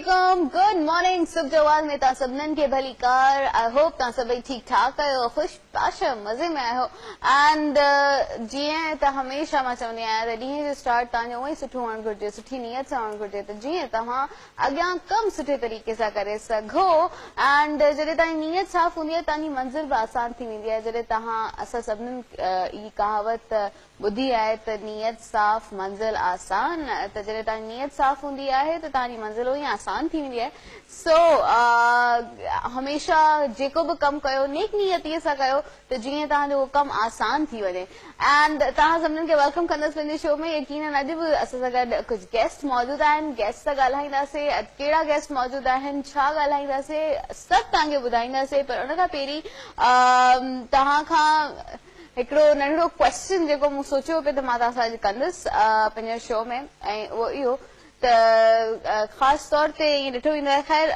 वालेकुम, good morning, सुबह जवाल में ता सबनन के भली कार। आई होप ता सभी ठीक ठाक आयो, खुश पाशा मजे में आयो। एंड जीअं त हमेशा मां चवंदी आहियां त ॾींहं जो स्टार्ट तव्हांजो उहो ई सुठो हुअणु घुरिजे, सुठी नियत सां हुअणु घुरिजे, त जीअं तव्हां अॻियां कमु सुठे तरीक़े सां करे सघो। एंड जॾहिं तव्हांजी नियत साफ़ हूंदी आहे तव्हांजी मंज़िल बि आसान थी वेंदी आहे। जॾहिं तव्हां असां सभिनीनि ई कहावत ॿुधी आहे त नियत साफ़ मंज़िल आसान, त जॾहिं तव्हांजी नियत साफ़ हूंदी आहे त तव्हांजी मंज़िल ई आसान थी वेंदी आहे। सो हमेशा जेको बि कमु कयो नेक नियतीअ सां कयो त जीअं तव्हांजो उहो कमु आसान थी वञे। एंड तव्हां सभिनीनि खे वेलकम कंदसि पंहिंजे शो में। यकीनन अॼु बि असां सां गॾु कुझु गेस्ट मौजूदु आहिनि, गेस्ट सां ॻाल्हाईंदासीं, कहिड़ा गेस्ट मौजूदु आहिनि, छा ॻाल्हाईंदासीं, सभु तव्हांखे ॿुधाईंदासीं। पर उन खां पहिरीं तव्हां खां हिकिड़ो नंढिड़ो क्वेश्चन जेको मूं सोचियो पियो त मां तव्हां सां अॼु कंदसि पंहिंजे शो में, ऐं उहो इहो त ख़ासि तौर ते ईअं ॾिठो वेंदो आहे। ख़ैर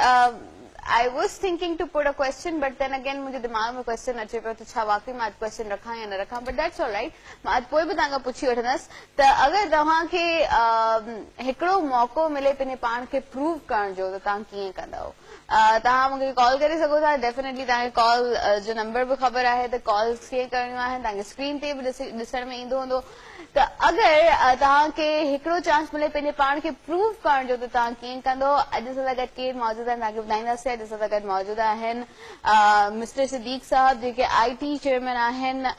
I was thinking to put a question, but then again मुंहिंजे दिमाग़ में क्वेश्चन अचे पियो त छा वाकई मां अॼु क्वेश्चन रखां या न रखां, बट दैट्स ऑल राइट। मां अॼु पोइ बि तव्हां खां पुछी वठंदसि त अगरि तव्हांखे हिकिड़ो मौक़ो मिले पंहिंजे पाण खे प्रूव करण जो त तव्हां कीअं कंदव। तव्हां मूंखे कॉल करे सघो था। डेफिनेटली तव्हांखे कॉल जो नंबर बि ख़बर आहे त कॉल्स कीअं करणियूं आहिनि, तव्हांखे स्क्रीन ते बि ॾिसण में ईंदो हूंदो। त अगरि तव्हांखे हिकिड़ो चांस मिले पंहिंजे पाण खे प्रूव करण जो त तव्हां कीअं कंदो। अॼु सां गॾु केरु मौजूदु आहिनि तव्हांखे ॿुधाईंदासीं। अॼु सां गॾु मौजूदु आहिनि मिस्टर सिद्दीक साहब, जेके IT चेयरमैन आहिनि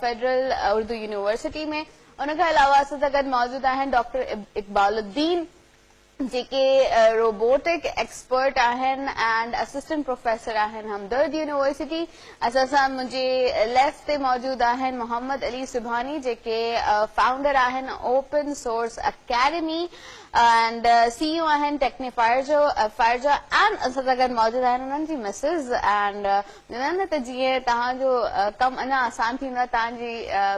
फेडरल उर्दू यूनिवर्सिटी में। उनखां अलावा असां सां गॾु मौजूदु आहिनि डॉक्टर इकबालुद्दीन, जेके रोबोटिक एक्सपर्ट आहिनि एंड असिस्टेंट प्रोफेसर आहिनि हमदर्द यूनिवर्सिटी। असां सां मुंहिंजे लेफ्ट ते मौजूदु आहिनि मोहम्मद अली सुभानी, जेके फाउंडर आहिनि open source academy and CEO आहिनि टेक्नीफायर जो एंड असां सां गॾु मौजूदु आहिनि उन्हनि जी मिसिस। एंड न त जीअं तव्हांजो कमु अञा आसान थींदो आहे, तव्हांजी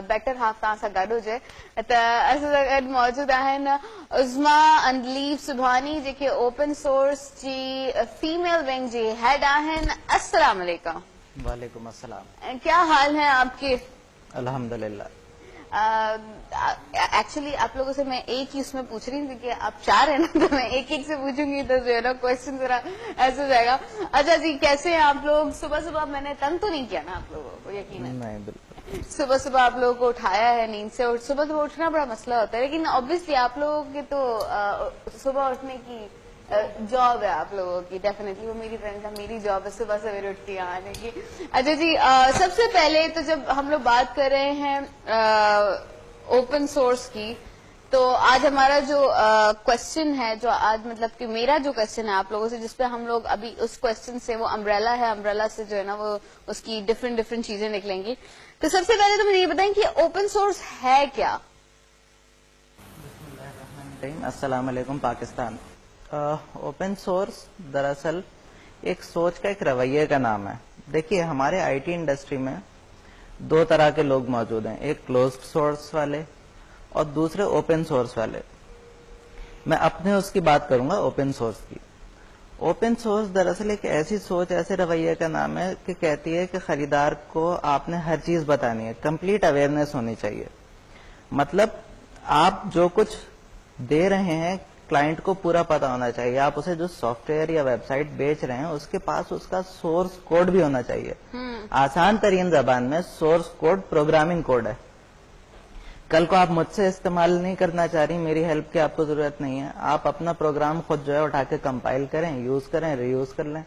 बेटर हाफ तव्हां सां गॾु हुजे, त असां सां गॾु मौजूदु आहिनि उज़मा अनलीफ सुभानी, जेके ओपन सोर्स जी फीमेल विंग जी हेड आहिनि। अस्सलाम वालेकुम। वालेकुम अस्सलाम। क्या हाल है आपके? अल्हम्दुलिल्लाह। एक्चुअली आप लोगों से मैं एक ही उसमें पूछ रही थी कि आप चार है ना, तो मैं एक एक से पूछूंगी तो जो है ना क्वेश्चन जरा ऐसे हो जाएगा। अच्छा जी, कैसे हैं आप लोग? सुबह सुबह मैंने तंग तो नहीं किया ना आप लोगों को? यकीन है नहीं, बिल्कुल। सुबह सुबह आप लोगों को उठाया है नींद से, और सुबह सुबह उठना बड़ा मसला होता है, लेकिन ऑब्वियसली आप लोगों की तो सुबह उठने की जॉब है आप लोगों की। डेफिनेटली वो मेरी फ्रेंड का, मेरी जॉब है सुबह सवेरे उठ के आने की। अच्छा जी, सबसे पहले तो जब हम लोग बात कर रहे हैं ओपन सोर्स की, तो आज हमारा जो क्वेश्चन है, जो आज मतलब कि मेरा जो क्वेश्चन है आप लोगों से, जिसपे हम लोग अभी उस क्वेश्चन से, वो अम्ब्रेला है, अम्ब्रेला से जो है ना वो उसकी डिफरेंट चीजें निकलेंगी। तो सबसे पहले तो मुझे ये बताएं कि ओपन सोर्स है क्या? अस्सलाम वालेकुम पाकिस्तान। ओपन सोर्स दरअसल एक सोच का, एक रवैये का नाम है। देखिए, हमारे IT इंडस्ट्री में दो तरह के लोग मौजूद हैं, एक क्लोज सोर्स वाले और दूसरे ओपन सोर्स वाले। मैं अपने उसकी बात करूंगा, ओपन सोर्स की। ओपन सोर्स दरअसल एक ऐसी सोच, ऐसे रवैये का नाम है कि कहती है कि खरीदार को आपने हर चीज बतानी है, कंप्लीट अवेयरनेस होनी चाहिए। मतलब आप जो कुछ दे रहे हैं क्लाइंट को पूरा पता होना चाहिए। आप उसे जो सॉफ्टवेयर या वेबसाइट बेच रहे हैं उसके पास उसका सोर्स कोड भी होना चाहिए। आसान तरीन जबान में सोर्स कोड प्रोग्रामिंग कोड है। कल को आप मुझसे इस्तेमाल नहीं करना चाह रही, मेरी हेल्प की आपको जरूरत नहीं है, आप अपना प्रोग्राम खुद जो है उठा के कंपाइल करें, यूज करें, रीयूज कर लें।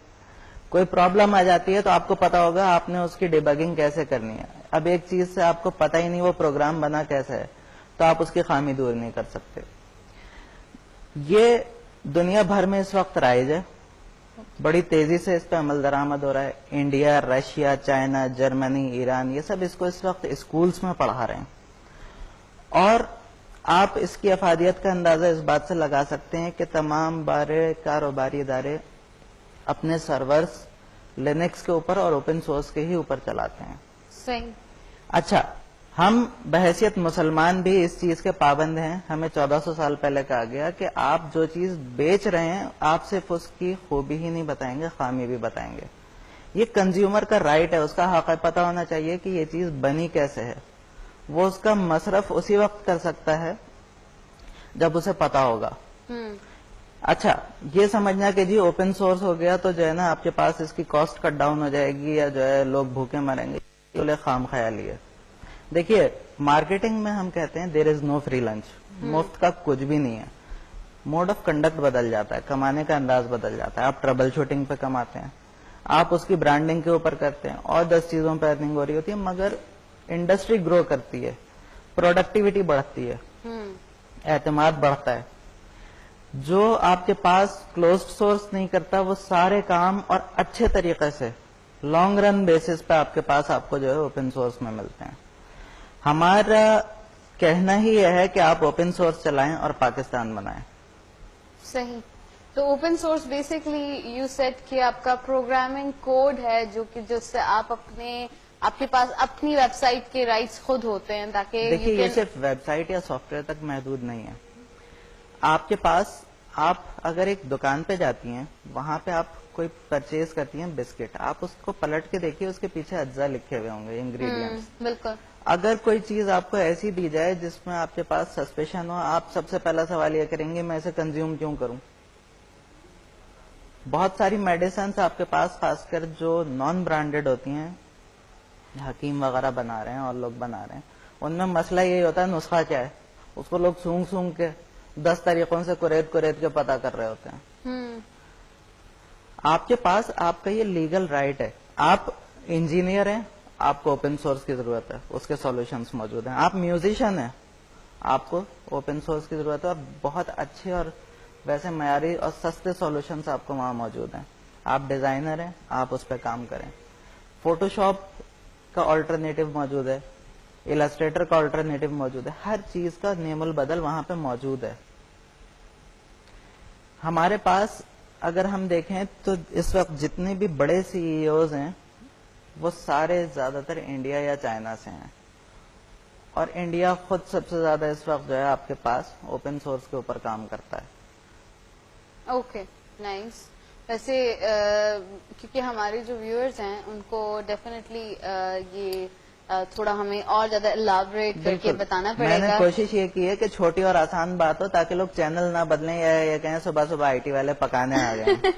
कोई प्रॉब्लम आ जाती है तो आपको पता होगा आपने उसकी डिबगिंग कैसे करनी है। अब एक चीज से आपको पता ही नहीं वो प्रोग्राम बना कैसे है, तो आप उसकी खामी दूर नहीं कर सकते। ये दुनिया भर में इस वक्त राइज है, बड़ी तेजी से इस पे अमल दरामद हो रहा है। India, Russia, China, Germany, Iran, ये सब इसको इस वक्त स्कूल्स में पढ़ा रहे हैं। और आप इसकी अफादियत का अंदाजा इस बात से लगा सकते हैं कि तमाम बड़े कारोबारी इदारे अपने सर्वर्स लिनक्स के ऊपर और ओपन सोर्स के ही ऊपर चलाते हैं। सही। अच्छा, हम बहैसियत मुसलमान भी इस चीज के पाबंद हैं। हमें 1400 साल पहले कहा गया कि आप जो चीज बेच रहे हैं आप सिर्फ उसकी खूबी ही नहीं बताएंगे, खामी भी बताएंगे। ये कंज्यूमर का राइट है, उसका हक है, पता होना चाहिए कि ये चीज बनी कैसे है। वो उसका मसरफ उसी वक्त कर सकता है जब उसे पता होगा। اچھا یہ سمجھنا کہ جی اوپن سورس ہو گیا تو جو ہے نا آپ کے پاس اس کی کاسٹ کٹ ڈاؤن ہو جائے گی یا جو ہے لوگ بھوکے مریں گے، یہ خام خیالی ہے. دیکھیے مارکیٹنگ میں ہم کہتے ہیں دیر از نو فری لنچ، مفت کا کچھ بھی نہیں ہے. موڈ آف کنڈکٹ بدل جاتا ہے، کمانے کا انداز بدل جاتا ہے. آپ ٹربل شوٹنگ پہ کماتے ہیں، آپ اس کی برانڈنگ کے اوپر کرتے ہیں اور 10 چیزوں پہ ارننگ ہو رہی ہوتی ہے، مگر انڈسٹری گرو کرتی ہے، پروڈکٹیوٹی بڑھتی ہے، اعتماد بڑھتا ہے. جو آپ کے پاس کلوزڈ سورس نہیں کرتا وہ سارے کام اور اچھے طریقے سے لانگ رن بیسس پہ آپ کے پاس آپ کو جو ہے اوپن سورس میں ملتے ہیں. ہمارا کہنا ہی یہ ہے کہ آپ اوپن سورس چلائیں اور پاکستان بنائیں. صحیح. تو open source basically you set کہ آپ کا پروگرامنگ کوڈ ہے جو کہ جس سے آپ کے پاس اپنی ویب سائٹ کے رائٹس خود ہوتے ہیں تاکہ دیکھیے یہ صرف ویب سائٹ یا سافٹ ویئر تک محدود نہیں ہے. آپ کے پاس آپ اگر ایک دکان پہ جاتی ہیں، وہاں پہ آپ کوئی پرچیز کرتی ہیں بسکٹ، آپ اس کو پلٹ کے دیکھیے اس کے پیچھے اجزاء لکھے ہوئے ہوں گے، انگریڈینٹس. بالکل. اگر کوئی چیز آپ کو ایسی دی جائے جس میں آپ کے پاس سسپیشن ہو، آپ سب سے پہلا سوال یہ کریں گے میں اسے کنزیوم کیوں کروں. بہت ساری میڈیسنس آپ کے پاس خاص کر جو نان برانڈیڈ ہوتی ہیں، حکیم وغیرہ بنا رہے ہیں اور لوگ بنا رہے ہیں، ان میں مسئلہ یہی ہوتا ہے نسخہ کیا ہے، اس کو لوگ سونگ سونگ کے 10 طریقوں سے کریت کے پتا کر رہے ہوتے ہیں. آپ کے پاس آپ کا یہ لیگل رائٹ ہے. آپ انجینئر ہیں، آپ کو اوپن سورس کی ضرورت ہے، اس کے سولوشنس موجود ہیں. آپ میوزیشین ہیں، آپ کو اوپن سورس کی ضرورت ہے اور بہت اچھے اور ویسے معیاری اور سستے سولوشنس آپ کو وہاں موجود ہیں. آپ ڈیزائنر ہیں، آپ اس پہ کام کریں. فوٹو شاپ کا آلٹرنیٹو موجود ہے، السٹریٹر کا آلٹرنیٹو موجود ہے، ہر چیز کا نیم البدل وہاں پہ موجود ہے. ہمارے پاس اگر ہم دیکھیں تو اس وقت جتنے بھی بڑے سی ای اوز ہیں وہ سارے زیادہ تر انڈیا یا چائنا سے ہیں، اور انڈیا خود سب سے زیادہ اس وقت جو ہے آپ کے پاس اوپن سورس کے اوپر کام کرتا ہے. Okay nice. ویسے کیونکہ ہمارے جو ویورز ہیں ان کو ڈیفینیٹلی یہ تھوڑا ہمیں اور زیادہ الیبوریٹ کر کے بتانا پڑے گا. میں نے کوشش یہ کی ہے کہ چھوٹی اور آسان بات ہو تاکہ لوگ چینل نہ بدلیں یا یہ کہیں صبح صبح آئی ٹی والے پکانے آ گئے.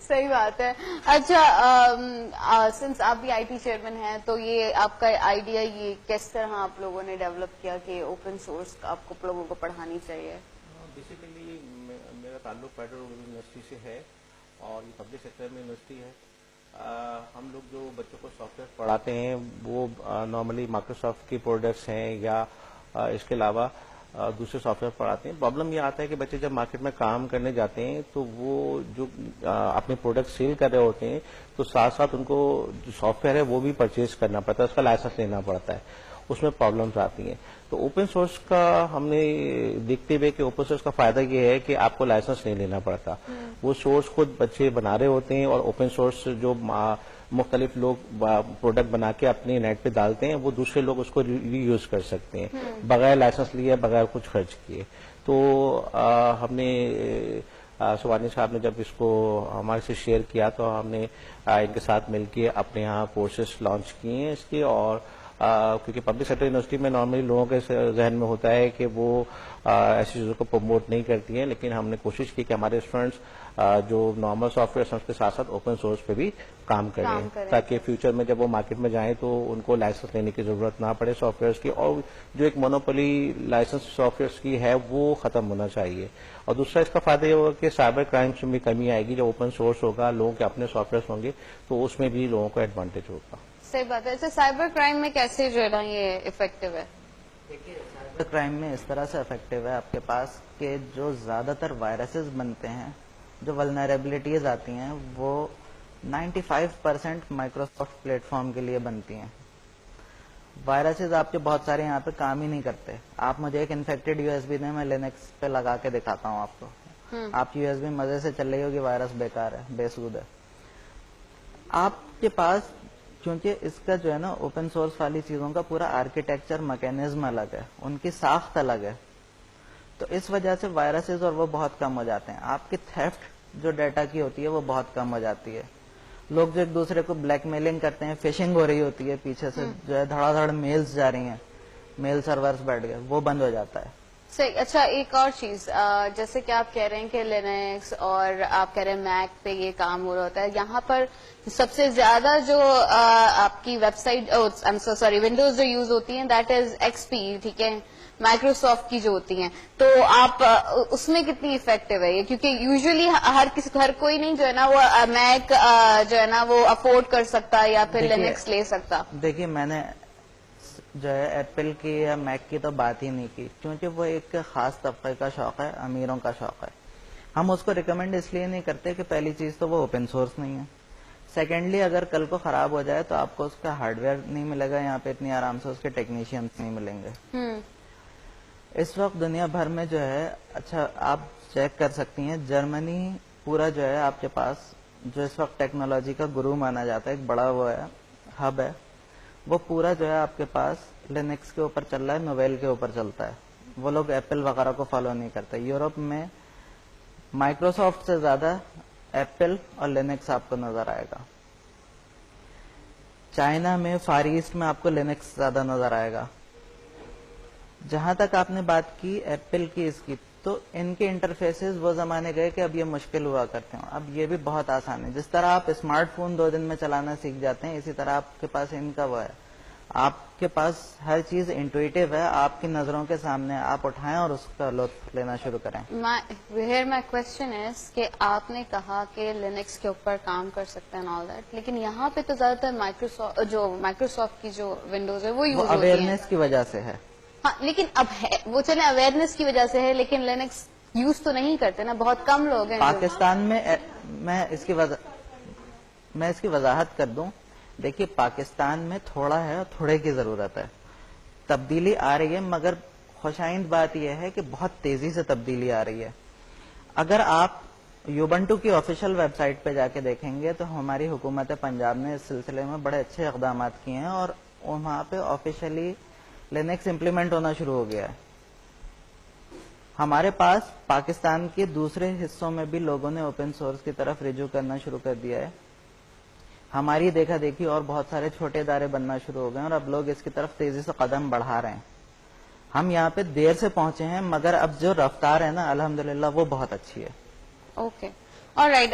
صحیح بات ہے. اچھا سنس آپ بھی آئی ٹی چیئرمین ہیں تو یہ آپ کا آئیڈیا یہ کس طرح آپ لوگوں نے ڈیولپ کیا کہ اوپن سورس آپ کو لوگوں کو پڑھانی چاہیے؟ بیسیکلی میرا تعلق فیڈرل یونیورسٹی سے ہے اور یہ پبلک سیکٹر میں یونیورسٹی ہے. ہم لوگ جو بچوں کو سافٹ ویئر پڑھاتے ہیں وہ نارملی مائکروسافٹ کی پروڈکٹس ہیں یا اس کے علاوہ دوسرے سافٹ ویئر پڑھاتے ہیں. پرابلم یہ آتا ہے کہ بچے جب مارکیٹ میں کام کرنے جاتے ہیں تو وہ جو اپنے پروڈکٹ سیل کر رہے ہوتے ہیں تو ساتھ ساتھ ان کو جو سافٹ ویئر ہے وہ بھی پرچیز کرنا پڑتا ہے، اس کا لائسنس لینا پڑتا ہے. اس میں پرابلمس آتی ہیں. تو اوپن سورس کا ہم نے دیکھتے ہوئے کہ اوپن سورس کا فائدہ یہ ہے کہ آپ کو لائسنس نہیں لینا پڑتا. وہ سورس خود بچے بنا رہے ہوتے ہیں اور اوپن سورس جو مختلف لوگ پروڈکٹ بنا کے اپنے نیٹ پہ ڈالتے ہیں وہ دوسرے لوگ اس کو ری یوز کر سکتے ہیں بغیر لائسنس لیے، بغیر کچھ خرچ کیے. تو ہم نے سوانی صاحب نے جب اس کو ہمارے سے شیئر کیا تو ہم نے ان کے ساتھ مل کے اپنے یہاں کورسز لانچ کیے ہیں اس کے. اور کیونکہ پبلک سیکٹر یونیورسٹی میں نارملی لوگوں کے ذہن میں ہوتا ہے کہ وہ ایسی چیزوں کو پروموٹ نہیں کرتی ہیں، لیکن ہم نے کوشش کی کہ ہمارے اسٹوڈنٹس جو نارمل سافٹ ویئر اس کے ساتھ ساتھ اوپن سورس پہ بھی کام کریں تاکہ فیوچر میں جب وہ مارکیٹ میں جائیں تو ان کو لائسنس لینے کی ضرورت نہ پڑے سافٹ ویئرس کی، اور جو ایک مونوپولی لائسنس سافٹ ویئرس کی ہے وہ ختم ہونا چاہیے. اور دوسرا اس کا فائدہ یہ ہوگا کہ سائبر کرائمس میں بھی کمی آئے گی. جب اوپن سورس ہوگا، لوگوں کے اپنے سافٹ ویئرس ہوں گے تو اس میں بھی لوگوں کو ایڈوانٹیج ہوگا. صحیح بات ہے. سائبر کرائم میں کیسے جو ہے نا یہ افیکٹو ہے؟ دیکھیے سائبر کرائم میں اس طرح سے افیکٹو ہے آپ کے پاس کہ جو زیادہ تر وائرسز بنتے ہیں، جو ولنریبلٹیز آتی ہیں وہ 95% مائکروسافٹ پلیٹ فارم کے لیے بنتی ہیں. وائرسز آپ کے بہت سارے یہاں پہ کام ہی نہیں کرتے. آپ مجھے ایک انفیکٹڈ یو ایس بی دیں، میں لینکس پہ لگا کے دکھاتا ہوں آپ کو. آپ کی یو ایس بی مزے سے چل رہی ہوگی، وائرس بیکار ہے، بے سود ہے. آپ کے پاس کیونکہ اس کا جو ہے نا اوپن سورس والی چیزوں کا پورا آرکیٹیکچر میکینزم الگ ہے، ان کی ساخت الگ ہے، تو اس وجہ سے وائرسز اور وہ بہت کم ہو جاتے ہیں. آپ کی تھیفٹ جو ڈیٹا کی ہوتی ہے وہ بہت کم ہو جاتی ہے. لوگ جو ایک دوسرے کو بلیک میلنگ کرتے ہیں، فشنگ ہو رہی ہوتی ہے پیچھے سے، جو ہے دھڑا دھڑ میلز جا رہی ہیں، میل سرورز بیٹھ گئے، وہ بند ہو جاتا ہے. صحیح. اچھا ایک اور چیز جیسے کہ آپ کہہ رہے ہیں کہ لینکس اور آپ کہہ رہے ہیں میک پہ یہ کام ہو رہا ہوتا ہے, یہاں پر سب سے زیادہ جو آپ کی ویب سائٹ سوری ونڈوز جو یوز ہوتی ہیں دیٹ از ایکس پی, ٹھیک ہے, مائکروسافٹ کی جو ہوتی ہیں, تو آپ اس میں کتنی افیکٹو ہے یہ, کیونکہ یوزلی ہر کوئی نہیں جو ہے نا وہ میک جو ہے نا وہ افورڈ کر سکتا یا پھر لینکس لے سکتا. دیکھیے میں نے جو ہے ایپل کی یا میک کی تو بات ہی نہیں کی, کیونکہ وہ ایک خاص طبقے کا شوق ہے, امیروں کا شوق ہے. ہم اس کو ریکمینڈ اس لیے نہیں کرتے کہ پہلی چیز تو وہ اوپن سورس نہیں ہے, سیکنڈلی اگر کل کو خراب ہو جائے تو آپ کو اس کا ہارڈ ویئر نہیں ملے گا یہاں پہ اتنی آرام سے, اس کے ٹیکنیشینس نہیں ملیں گے. اس وقت دنیا بھر میں جو ہے, اچھا آپ چیک کر سکتی ہیں, جرمنی پورا جو ہے آپ کے پاس جو اس وقت ٹیکنالوجی کا گرو مانا جاتا ہے, ایک بڑا وہ ہے ہب ہے, وہ پورا جو ہے آپ کے پاس لینکس کے اوپر چل رہا ہے, نوویل کے اوپر چلتا ہے. وہ لوگ ایپل وغیرہ کو فالو نہیں کرتے. یورپ میں مائکروسافٹ سے زیادہ ایپل اور لینکس آپ کو نظر آئے گا. چائنا میں فار ایسٹ میں آپ کو لینکس زیادہ نظر آئے گا. جہاں تک آپ نے بات کی ایپل کی اس کی, تو ان کے انٹرفیسز وہ زمانے گئے کہ اب یہ مشکل ہوا کرتے ہیں, اب یہ بھی بہت آسان ہے. جس طرح آپ اسمارٹ فون 2 دن میں چلانا سیکھ جاتے ہیں, اسی طرح آپ کے پاس ان کا وہ ہے, آپ کے پاس ہر چیز انٹویٹیو ہے, آپ کی نظروں کے سامنے, آپ اٹھائیں اور اس کا لطف لینا شروع کریں. Here my question is کہ آپ نے کہا کہ لینکس کے اوپر کام کر سکتے ہیں all that, لیکن یہاں پہ تو زیادہ تر مائکروسافٹ کی جو ونڈوز ہے وہ یوز ہوتی ہیں. اویئرنیس کی وجہ سے ہے. ہاں لیکن اب ہے وہ, چلے اویئرنیس کی وجہ سے ہے, لیکن لینکس یوز تو نہیں کرتے نا, بہت کم لوگ ہیں. پاکستان میں میں اس کی وضاحت کر دوں. دیکھیے پاکستان میں تھوڑا ہے اور تھوڑے کی ضرورت ہے, تبدیلی آ رہی ہے, مگر خوشائند بات یہ ہے کہ بہت تیزی سے تبدیلی آ رہی ہے. اگر آپ یوبنٹو کی آفیشیل ویب سائٹ پہ جا کے دیکھیں گے تو ہماری حکومت پنجاب نے اس سلسلے میں بڑے اچھے اقدامات کیے ہیں, اور وہاں پہ آفیشیلی لینکس امپلیمنٹ ہونا شروع ہو گیا ہے. ہمارے پاس پاکستان کے دوسرے حصوں میں بھی لوگوں نے اوپن سورس کی طرف رجوع کرنا شروع کر دیا ہے. ہماری دیکھا دیکھی اور بہت سارے چھوٹے ادارے بننا شروع ہو گئے, اور اب لوگ اس کی طرف تیزی سے قدم بڑھا رہے ہیں. ہم یہاں پہ دیر سے پہنچے ہیں, مگر اب جو رفتار ہے نا الحمدللہ وہ بہت اچھی ہے. اوکے آلرائٹ,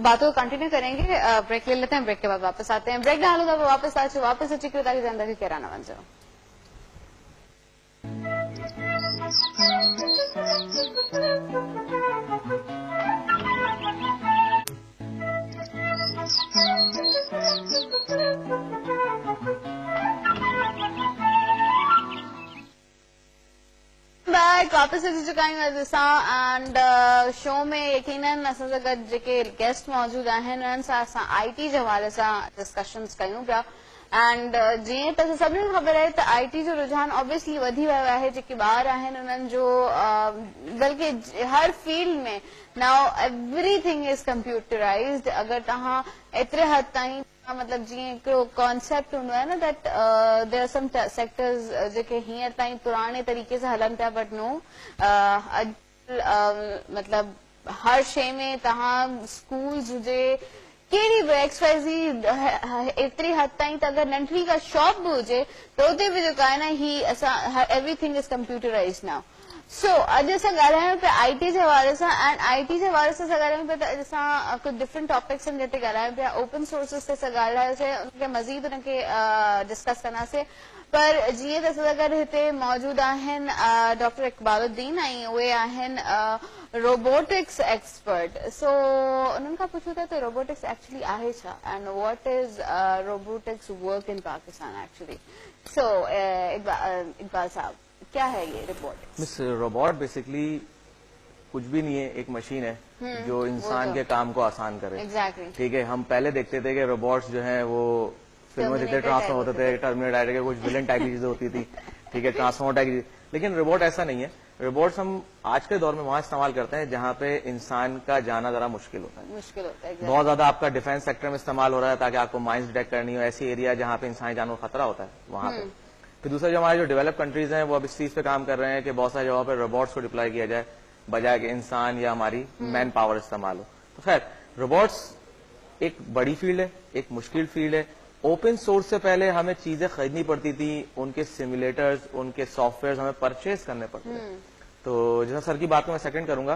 باتوں کو کنٹینیو کریں گے, بریک لے لیتے ہیں, بریک کے بعد واپس آتے ہیں. بریک ڈالو گا واپس اچھی تاکہ زندگی کہرانا بن جاؤ. واپس اچھی چکا اینڈ شو میں یقیناً جے گیسٹ موجود ہیں آئی ٹی کے حوالے سے ڈسکشنز کयूं पिया. اینڈ جی تو سب نے خبر ہے تو آئی ٹی جو رجحان اوبیسلی ودی वियो आहे. जेके ॿार आहिनि उन्हनि जो बल्कि हर फील्ड में नाउ एवरीथिंग इज कंप्यूटराइज्ड. अगर तव्हां एतिरे हद ताईं मतलब जीअं हिकिड़ो कॉन्सेप्ट हूंदो आहे न that there are some sectors जेके हींअर ताईं पुराणे तरीक़े सां हलनि पिया, बट नो मतलब हर शइ में तव्हां स्कूल्स हुजे कहिड़ी बि XYZ एतिरी हद ताईं त अगरि नंढड़ी का शॉप बि हुजे त उते बि जेको आहे न ही असां एवरीथिंग इज कंप्यूटराइज़ नाउ. सो अॼु असां ॻाल्हायूं पिया आई टी जे हवाले सां, एंड आई टी जे हवाले सां ॻाल्हायूं पिया त अॼु असां कुझु डिफरेंट टॉपिक्स आहिनि जिते ॻाल्हायूं पिया. ओपन सोर्सिस ते असां ॻाल्हायोसीं, उनखे मज़ीद उनखे डिस्कस कंदासीं. पर जीअं त असां सां गॾु हिते मौजूद आहिनि डॉक्टर इकबालुद्दीन, ऐं उहे आहिनि रोबोटिक्स एक्सपर्ट. सो उन्हनि खां पुछूं था त रोबोटिक्स एक्चुअली आहे छा, and what is robotics work in Pakistan actually. So Iqbal साहब, क्या है ये रोबोटिक्स? मिस रोबोट बेसिकली कुछ भी नहीं है, एक मशीन है जो इंसान के काम को आसान करे. एग्जैक्टली. ठीक है, हम पहले देखते थे कि रोबोट्स जो हैं वो फिल्म में देखते ट्रांसफॉर्म होते थे, टर्मिनेटर के कुछ विलन टाइप की चीजें होती थी, ठीक है, ट्रांसफॉर्मर टाइप की. लेकिन रोबोट ऐसा नहीं है. रोबोट्स हम आज के दौर में वहां इस्तेमाल करते हैं जहां पे इंसान का जाना जरा मुश्किल होता है. मुश्किल होता है. बहुत ज्यादा आपका डिफेंस सेक्टर में इस्तेमाल हो रहा है ताकि आपको माइंस डिटेक्ट करनी हो, ऐसी एरिया जहां पे इंसानी जान को खतरा होता है वहां पे. फिर दूसरा जो हमारे जो डेवलप कंट्रीज हैं वो अब इस चीज पे काम कर रहे हैं कि बहुत सारी जगहों पे रोबोट्स को डिप्लॉय किया जाए बजाय कि इंसान या हमारी मैन पावर इस्तेमाल हो. तो खैर रोबोट्स एक बड़ी फील्ड है, एक मुश्किल फील्ड है. ओपन सोर्स से पहले हमें चीजें खरीदनी पड़ती थी, उनके सिमुलेटर्स, उनके सॉफ्टवेयर हमें परचेज करने पड़ते थे. تو جیسا سر کی بات کو میں سیکنڈ کروں گا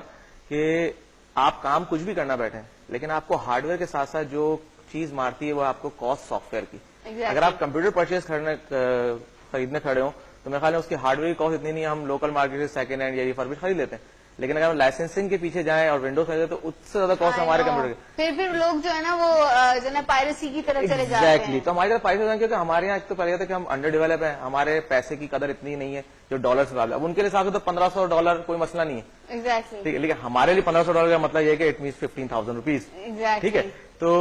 کہ آپ کام کچھ بھی کرنا بیٹھے لیکن آپ کو ہارڈ ویئر کے ساتھ ساتھ جو چیز مارتی ہے وہ آپ کو کاسٹ سافٹ ویئر کی. اگر آپ کمپیوٹر پرچیز خریدنے کھڑے ہوں تو میرے خیال ہے اس کی ہارڈ ویئر کی کاسٹ اتنی نہیں ہے, ہم لوکل مارکیٹ سے سیکنڈ ہینڈ یا ریفربش خرید لیتے ہیں, لیکن اگر ہم لائسنسنگ کے پیچھے جائیں اور ونڈوز خریدیں تو اس سے زیادہ کاسٹ ہمارے کمپیوٹر کی. پھر لوگ جو ہے نا وہ جو ہے نا پائریسی کی طرف چلے جاتے ہیں. تو ہماری طرف پائریسی کیونکہ ہمارے یہاں ایک تو پہلے تھا کہ ہم انڈر ڈیولپ ہیں, ہمارے پیسے کی قدر اتنی نہیں ہے جو ڈالر سے قابل. اب ان کے حساب سے تو $1,500 کوئی مسئلہ نہیں ہے, ایگزیکٹلی, ٹھیک ہے, لیکن ہمارے لیے $1,500 کا مطلب یہ ہے کہ اٹ مینس 15,000 روپیز. ٹھیک ہے, تو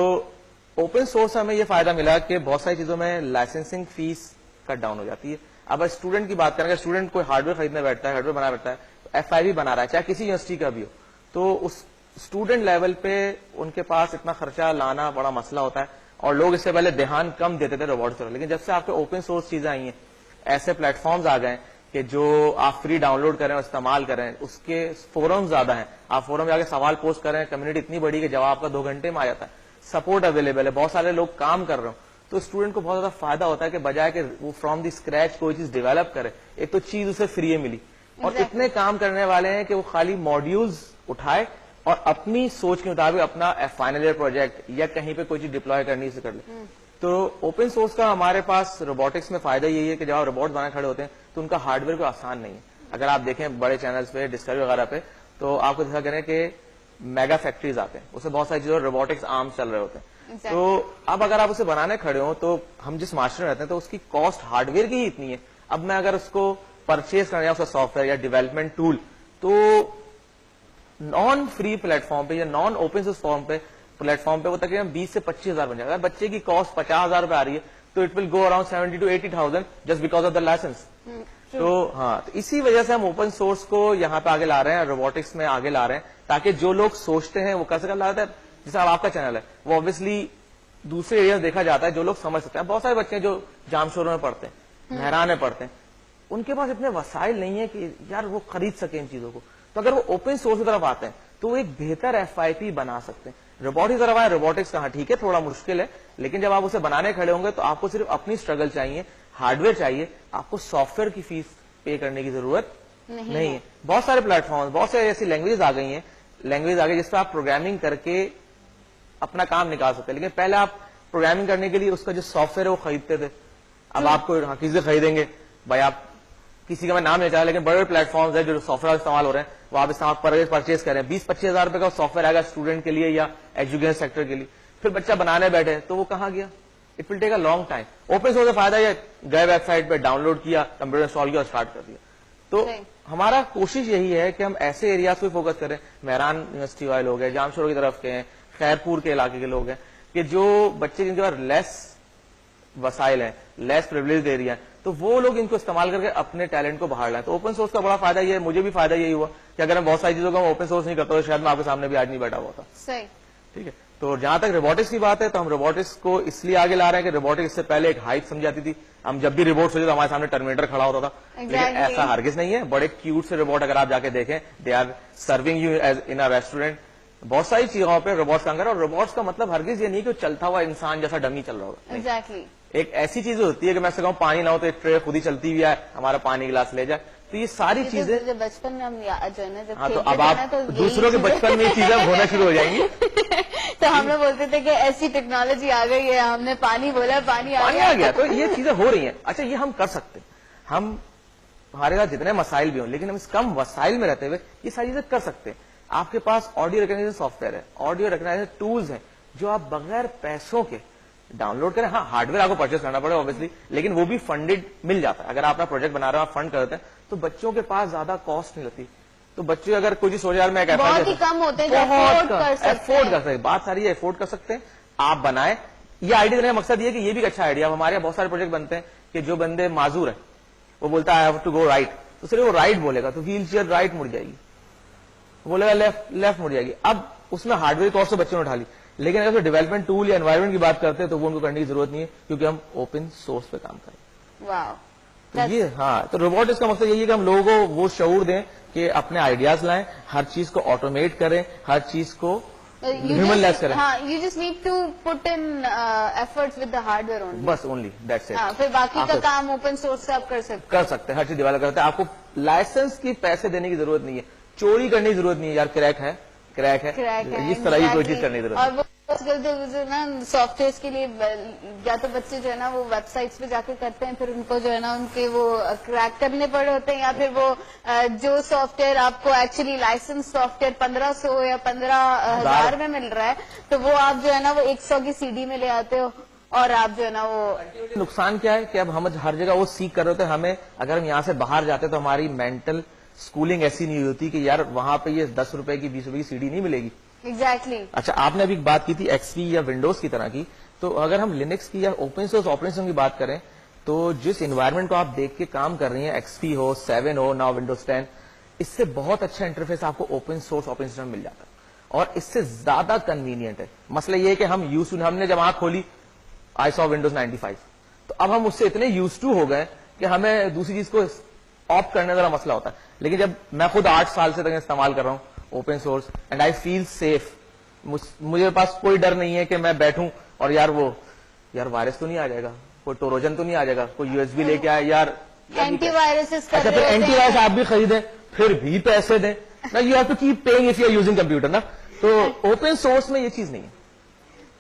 اوپن سورس سے ہمیں یہ فائدہ ملا کہ بہت ساری چیزوں میں لائسنسنگ فیس کٹ ڈاؤن ہو جاتی ہے. اب اسٹوڈنٹ کی بات کریں, اگر اسٹوڈنٹ کوئی ہارڈ ویئر خریدنے بیٹھتا ہے, ہارڈ ویئر بنا بیٹھتا ہے, FIV بنا رہا ہے, چاہے کسی یونیورسٹی کا بھی ہو, تو اس اسٹوڈنٹ لیول پہ ان کے پاس اتنا خرچہ لانا بڑا مسئلہ ہوتا ہے, اور لوگ اس سے پہلے دھیان کم دیتے تھے روبوٹکس پر. لیکن جب سے آپ کے اوپن سورس چیزیں آئی ہیں, ایسے پلیٹ فارمز آ گئے کہ جو آپ فری ڈاؤن لوڈ کریں اور استعمال کریں, اس کے فورم زیادہ ہیں, آپ فورم میں جا کے سوال پوسٹ کریں, کمیونٹی اتنی بڑی کہ جواب کا 2 گھنٹے میں آ جاتا ہے, سپورٹ اویلیبل ہے, بہت سارے لوگ کام کر رہے ہوں, تو اسٹوڈنٹ کو بہت زیادہ فائدہ ہوتا ہے کہ بجائے کہ وہ فرام دی اسکریچ کوئی چیز ڈیولپ کرے, ایک تو چیز اسے فری ملی, اور اتنے کام کرنے والے ہیں کہ وہ خالی ماڈیولز اٹھائے اور اپنی سوچ کے مطابق اپنا فائنل ایئر پروجیکٹ یا کہیں پہ کوئی چیز ڈپلوائے کرنی سے کر لے. تو اوپن سورس کا ہمارے پاس روبوٹکس میں فائدہ یہی ہے کہ جب آپ روبوٹ بنانے کھڑے ہوتے ہیں تو ان کا ہارڈ ویئر کوئی آسان نہیں ہے. اگر آپ دیکھیں بڑے چینلز پہ, ڈسکوری وغیرہ پہ, تو آپ کو دیکھا کریں کہ میگا فیکٹریز آتے ہیں, اس سے بہت ساری چیزوں روبوٹکس عام چل رہے ہوتے ہیں. تو اب اگر آپ اسے بنانے کھڑے ہوں تو ہم جس معاشرے میں رہتے ہیں تو اس کی کاسٹ ہارڈ ویئر کی ہی اتنی ہے. اب میں اگر اس کو پرچیز کرنا اس کا سافٹ ویئر یا ڈیولپمنٹ ٹول, تو نان فری پلیٹ فارم پہ یا نان اوپن سورس فارم پہ پلیٹ فارم پہ وہ تقریباً 20 سے 25,000 بن جائے گا. اگر بچے کی کاسٹ 50,000 روپے آ رہی ہے تو it will go around 70,000 to 80,000 just because of the license. تو ہاں, تو اسی وجہ سے ہم اوپن سورس کو یہاں پہ آگے لا رہے ہیں, روبوٹکس میں آگے لا رہے ہیں, تاکہ جو لوگ سوچتے ہیں وہ کر سکیں. لاتا ہے جیسے آپ کا چینل ہے وہ obviously دوسرے ایریاز دیکھا جاتا ہے جو لوگ سمجھ سکتے ہیں. بہت سارے بچے جو جام شوروں میں پڑھتے ہیں, مہران میں پڑھتے ہیں, ان کے پاس اتنے وسائل نہیں ہے کہ یار وہ خرید سکیں ان چیزوں کو. تو اگر وہ اوپن سورس کی طرف آتے ہیں تو وہ ایک بہتر FIP بنا سکتے ہیں. روبوٹ کی طرف آئے, روبوٹکس کہاں ٹھیک ہے تھوڑا مشکل ہے, لیکن جب آپ اسے بنانے کھڑے ہوں گے تو آپ کو صرف اپنی اسٹرگل چاہیے, ہارڈ ویئر چاہیے, آپ کو سافٹ ویئر کی فیس پے کرنے کی ضرورت نہیں ہے. بہت سارے پلیٹ فارم, بہت ساری ایسی لینگویج آ گئی ہیں جس پہ آپ پروگرامنگ کر کے اپنا کام نکال سکتے ہیں. لیکن پہلے آپ پروگرامنگ کرنے کے لیے اس کا جو سافٹ ویئر ہے وہ خریدتے تھے. اب آپ کو کسی سے خریدیں گے بھائی, آپ کسی کا میں نام نہیں چاہتا, لیکن بڑے پلیٹ فارمز ہیں جو سافٹ ویئر استعمال ہو رہے ہیں, وہ آپ استعمال پرچیز کریں, 20-25 ہزار روپے کا سافٹ ویئر آئے گا اسٹوڈنٹ کے لیے یا ایجوکیشن سیکٹر کے لیے. پھر بچہ بنانے بیٹھے تو وہ کہاں گیا, it will take a long time. Open source کا فائدہ یہ, گئے ویب سائٹ پہ ڈاؤن لوڈ کیا, کمپیوٹر انسٹال کیا اور اسٹارٹ کر دیا. تو ہمارا کوشش یہی ہے کہ ہم ایسے ایریاز پہ فوکس کریں, مہران یونیورسٹی والے لوگ ہیں, جام شورو کی طرف کے ہیں, خیرپور کے علاقے کے لوگ ہیں, کہ جو بچے جن کے پاس لیس وسائل ہیں, لیس پریولیج ایریا ہے, تو وہ لوگ ان کو استعمال کر کے اپنے ٹیلنٹ کو باہر لائیں. تو اوپن سورس کا بڑا فائدہ یہ ہے, مجھے بھی فائدہ یہی ہوا کہ اگر میں بہت ساری چیزوں کا اوپن سورس نہیں کرتا تو شاید میں آپ کے سامنے بھی آج نہیں بیٹھا ہوا تھا. صحیح, ٹھیک ہے. تو جہاں تک روبوٹکس کی بات ہے تو ہم روبوٹکس کو اس لیے آگے لا رہے ہیں کہ روبوٹکس سے پہلے ایک ہائپ سمجھ جاتی تھی. ہم جب بھی روبوٹ سوچے تو ہمارے سامنے ٹرمینیٹر کھڑا ہوتا تھا, لیکن ایسا ہرگز نہیں ہے. بڑے کیوٹ سے روبوٹ اگر آپ جا کے دیکھیں, they are serving you as in a restaurant. بہت ساری چیزوں پہ روبوٹس کام کر رہے ہیں, اور روبوٹس کا مطلب ہرگز یہ نہیں کہ وہ چلتا ہوا انسان جیسا ڈمی چل رہا ہوگا. ایگزیکٹلی, ایک ایسی چیز ہوتی ہے کہ میں سے کہوں پانی نہ ہو تو ایک ٹرے خود ہی چلتی ہوئی ہے, ہمارا پانی گلاس لے جائے. تو یہ ساری چیزیں بچپن میں ہم جو ہے نا جب ہاں, تو اب آپ دوسروں کے بچپن میں یہ چیزیں ہونا شروع ہو جائیں گی. تو ہم لوگ بولتے تھے کہ ایسی ٹیکنالوجی آ گئی ہے, ہم نے پانی بولا, پانی آ گیا. تو یہ چیزیں ہو رہی ہیں. اچھا, یہ ہم کر سکتے ہیں, ہم ہمارے پاس جتنے مسائل بھی ہوں, لیکن ہم اس کم وسائل میں رہتے ہوئے یہ ساری چیزیں کر سکتے ہیں. آپ کے پاس آڈیو ریکگنیشن سافٹ ویئر ہے, آڈیو ریکگنیشن ٹولز ہیں جو آپ بغیر پیسوں کے ڈاؤن لوڈ کریں. ہاں, ہارڈ ویئر آپ کو پرچیز کرنا پڑے اوبیسلی, لیکن وہ بھی فنڈیڈ مل جاتا ہے. اگر آپ اپنا پروجیکٹ بنا رہے ہیں, آپ فنڈ کرتے ہیں, تو بچوں کے پاس زیادہ کاسٹ نہیں لگتی. تو بچے اگر کوئی چیز سوچے یار میں بہت ہی کم ہوتے ہیں افورڈ کر سکتے ہیں. بات ساری ہے افورڈ کر سکتے ہیں, آپ بنائیں. یہ آئیڈیا دینے کا مقصد یہ کہ یہ بھی اچھا آئیڈیا. ہمارے یہاں بہت سارے پروجیکٹ بنتے ہیں کہ جو بندے معذور ہیں, وہ بولتا ہے I have to go right, تو صرف وہ رائٹ بولے گا تو ویل چیئر رائٹ مڑ جائے گی, بولے گا لیفٹ مڑ جائے گی. اب اس میں ہارڈ ویئر کاسٹ سے بچوں نے اٹھا لی, لیکن اگر ڈیولپمنٹ ٹول یا انوائرمنٹ کی بات کرتے ہیں تو وہ ان کو کرنے کی ضرورت نہیں ہے, کیونکہ ہم اوپن سورس پہ کام کریں. واو, تو یہ ہاں, تو روبوٹکس کا مقصد یہی ہے کہ ہم لوگوں کو وہ شعور دیں کہ اپنے آئیڈیاز لائیں, ہر چیز کو آٹومیٹ کریں, ہر چیز کو ہیومن لیس کریں. ہاں, you just need to put in efforts with the hardware only, بس اونلی دیٹس اٹ. پھر باقی کا کام اوپن سورس سے آپ کر سکتے ہیں, ہر چیز ڈیولپ کرتے ہیں. آپ کو लाइसेंस की पैसे देने की जरूरत नहीं है, चोरी करने की जरूरत नहीं है यार, क्रैक है इस तरह की कोई चीज करने की जरूरत और वो आजकल तो जो ना सॉफ्टवेयर के लिए या तो बच्चे जो है ना वो वेबसाइट्स पे जाके करते हैं, फिर उनको जो है ना उनके वो क्रैक करने पड़े होते हैं, या फिर वो जो सॉफ्टवेयर आपको एक्चुअली लाइसेंस सॉफ्टवेयर 1500 या 15,000 में मिल रहा है, तो वो आप जो है ना वो 100 की CD में ले आते हो और आप जो है ना वो नुकसान क्या है कि अब हम हर जगह वो सीख कर रहे होते हैं, हमें अगर हम यहाँ से बाहर जाते तो हमारी मेंटल स्कूलिंग ऐसी नहीं होती कि यार वहां पे ये 10 रुपए की 20 रुपए की CD नहीं मिलेगी। एग्जैक्टली। अच्छा, आपने अभी बात की थी XP या विंडोज की तरह की, तो अगर हम लिनक्स की या ओपन सोर्स ऑपरेटिंग की बात करें तो जिस एनवायरनमेंट को आप देख के काम कर रही हैं, XP हो, 7 हो, नाउ विंडोज 10, इससे बहुत अच्छा इंटरफेस आपको ओपन सोर्स ऑपरेटिंग सिस्टम मिल जाता है और इससे ज्यादा कन्वीनियंट है। मसला ये है कि हमने जब आंख खोली आई सॉ विंडोज 95, तो अब हम उससे इतने यूज टू हो गए कि हमें दूसरी चीज को ऑप्ट करने का मसला होता है। लेकिन जब मैं खुद 8 साल से तक इस्तेमाल कर रहा हूं open source and I feel safe, मुझे पास कोई डर नहीं है कि मैं बैठूं और यार वायरस तो नहीं आ जाएगा, कोई ट्रोजन तो नहीं आ जागा, कोई USB लेके आए यार एंटीवायरस। अच्छा, फिर एंटीवायरस आप भी खरीदें, फिर भी पैसे दें ना, you have to keep paying if you are using computer ना। तो ओपन सोर्स में ये चीज नहीं है।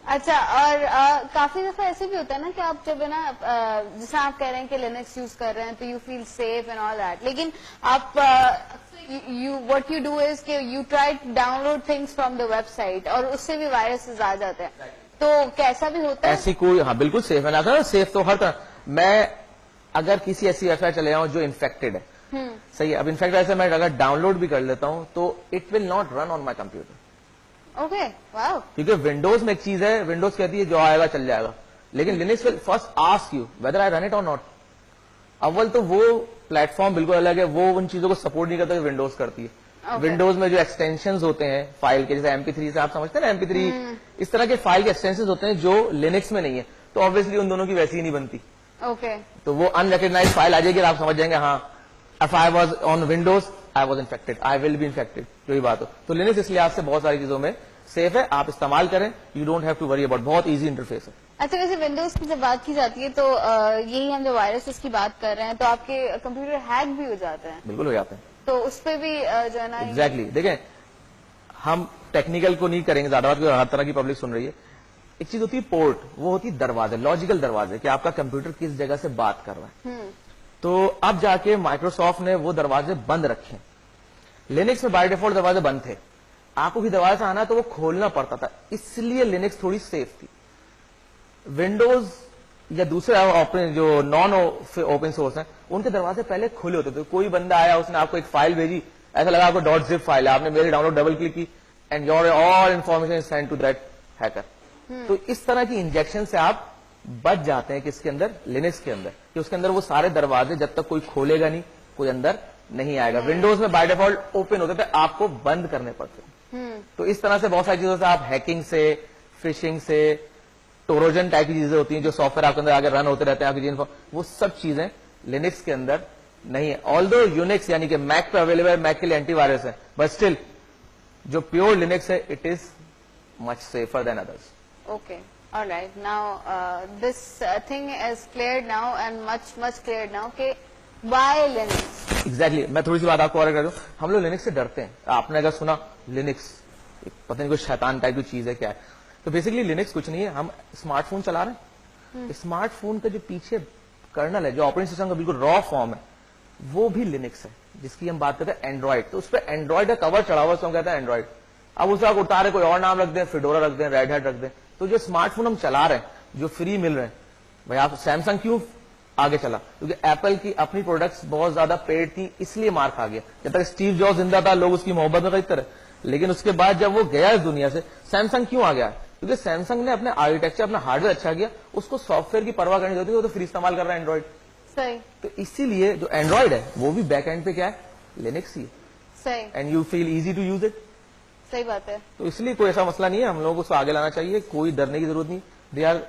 अच्छा, और काफी दफा ऐसे भी होता है ना कि आप जब है ना जैसे आप कह रहे हैं कि लिनक्स यूज कर रहे हैं तो you feel safe and all that, लेकिन आप व्हाट यू डू इज कि you try to download things from the website और उससे भी वायरसेस आ जाते हैं, तो कैसा भी होता है? ऐसी कोई, हाँ बिल्कुल सेफ है ना, सेफ तो हर तरह। मैं अगर किसी ऐसी वेबसाइट चले जाऊं जो इन्फेक्टेड है, सही है, अब इन्फेक्टेड ऐसे मैं अगर डाउनलोड भी कर लेता हूं तो it will not run on my computer. Okay, wow. क्योंकि विंडोज में एक चीज है, विंडोज कहती है जो आएगा चल जाएगा, लेकिन Linux will first ask you whether I run it और नॉट। अव्वल तो वो प्लेटफॉर्म बिल्कुल अलग है, वो उन चीजों को सपोर्ट नहीं करता जो विंडोज करती है। विंडोज में जो एक्सटेंशंस होते हैं फाइल के, जैसे MP3 से आप समझते हैं ना, MP3 इस तरह के फाइल के एक्सटेंशंस होते हैं जो लिनक्स में नहीं है, तो ऑब्वियसली उन दोनों की वैसी ही नहीं बनती। ओके, तो वो अनरिकग्नाइज्ड फाइल आ जाएगी और आप समझ जाएंगे हाँ, if I was on Windows I was infected, I will be infected, जो ही बात हो। तो लिनक्स इसलिए आपसे बहुत सारी चीजों में सेफ है, आप इस्तेमाल करें, you don't have to worry about, बहुत इजी इंटरफेस है। अच्छा, वैसे विंडोज की जब बात की जाती है तो यही हम जो वायरसेस की बात कर रहे हैं, तो आपके कंप्यूटर हैक भी हो जाते हैं? बिल्कुल हो जाते हैं, तो उस पर भी जो है ना एग्जैक्टली देखें, हम टेक्निकल को नहीं करेंगे ज्यादा बात, हर तरह की पब्लिक सुन रही है। एक चीज होती है पोर्ट, वो होती है दरवाजे, लॉजिकल दरवाजे, कि आपका कंप्यूटर किस जगह से बात कर रहा है। तो अब जाके माइक्रोसॉफ्ट ने वो दरवाजे बंद रखे। लिनक्स में बाय डिफॉल्ट दरवाजे बंद थे, आपको भी दरवाजे से आना तो वो खोलना पड़ता था, इसलिए लिनक्स थोड़ी सेफ थी। विंडोज या दूसरे जो नॉन ओपन सोर्स है, उनके दरवाजे पहले खुले होते थे। कोई बंदा आया, उसने आपको एक फाइल भेजी, ऐसा लगा आपको .zip फाइल है, आपने मेरे डाउनलोड डबल क्लिक की and your all information send to that hacker. तो इस तरह की इंजेक्शन से आप बच जाते हैं किसके अंदर, लिनक्स के अंदर, कि उसके अंदर वो सारे दरवाजे जब तक कोई खोलेगा नहीं, कोई अंदर नहीं आएगा। विंडोज में बाय डिफॉल्ट ओपन होते थे, आपको बंद करने पड़ते। तो इस तरह से बहुत सारी चीजों से आप हैकिंग से, फिशिंग से, ट्रोजन टाइप की चीजें होती हैं जो सॉफ्टवेयर आपके अंदर आगे रन होते रहते हैं, आपकी वो सब चीजें लिनक्स के अंदर नहीं है। ऑल्दो यूनिक्स यानी कि मैक पे अवेलेबल है, मैक के लिए एंटीवायरस है, बट स्टिल जो प्योर लिनक्स है it is much safer than others. Okay, all right. Now this thing is cleared now and much cleared now. Okay, why Linux? Exactly. मैं थोड़ी सी बात आपको और कर दूं, हम लोग लिनक्स से डरते हैं। आपने अगर सुना लिनक्स पता नहीं कोई शैतान टाइप की चीज है क्या है, तो बेसिकली लिनक्स कुछ नहीं है। हम स्मार्टफोन चला रहे हैं, स्मार्टफोन का जो पीछे कर्नल है, जो ऑपरेटिंग सिस्टम का बिल्कुल रॉ फॉर्म है, वो भी लिनक्स है, जिसकी हम बात करते हैं एंड्रॉइड। तो उस पर एंड्रॉइड का कवर चढ़ा हुआ, हम कहते हैं एंड्रॉइड। अब उसे आप उतारे कोई और नाम रख दें, फिडोरा रख दें, रेड हैट रख दें। तो जो स्मार्टफोन हम चला रहे हैं, जो फ्री मिल रहे हैं, भाई आप सैमसंग क्यों आगे चला? क्योंकि एप्पल की अपनी प्रोडक्ट्स बहुत ज्यादा पेड थी, इसलिए मार खा गया। जब तक स्टीव जॉब्स जिंदा था, लोग उसकी मोहब्बत में खरीदते रहे, लेकिन उसके बाद जब वो गया इस दुनिया से, सैमसंग क्यों आ गया? क्योंकि सैमसंग ने अपने आर्किटेक्चर, अपना हार्डवेयर अच्छा किया, उसको सॉफ्टवेयर की परवाह करनी होती है, वो तो फ्री इस्तेमाल कर रहा है एंड्रॉइड। सही। तो इसीलिए जो एंड्रॉइड है वो भी बैक एंड पे क्या है, लिनक्स ही है। सही। And you feel easy to use it. सही बात है। तो इसलिए कोई ऐसा मसला नहीं है, हम लोगों को उसको आगे लाना चाहिए, कोई डरने की जरूरत नहीं। They are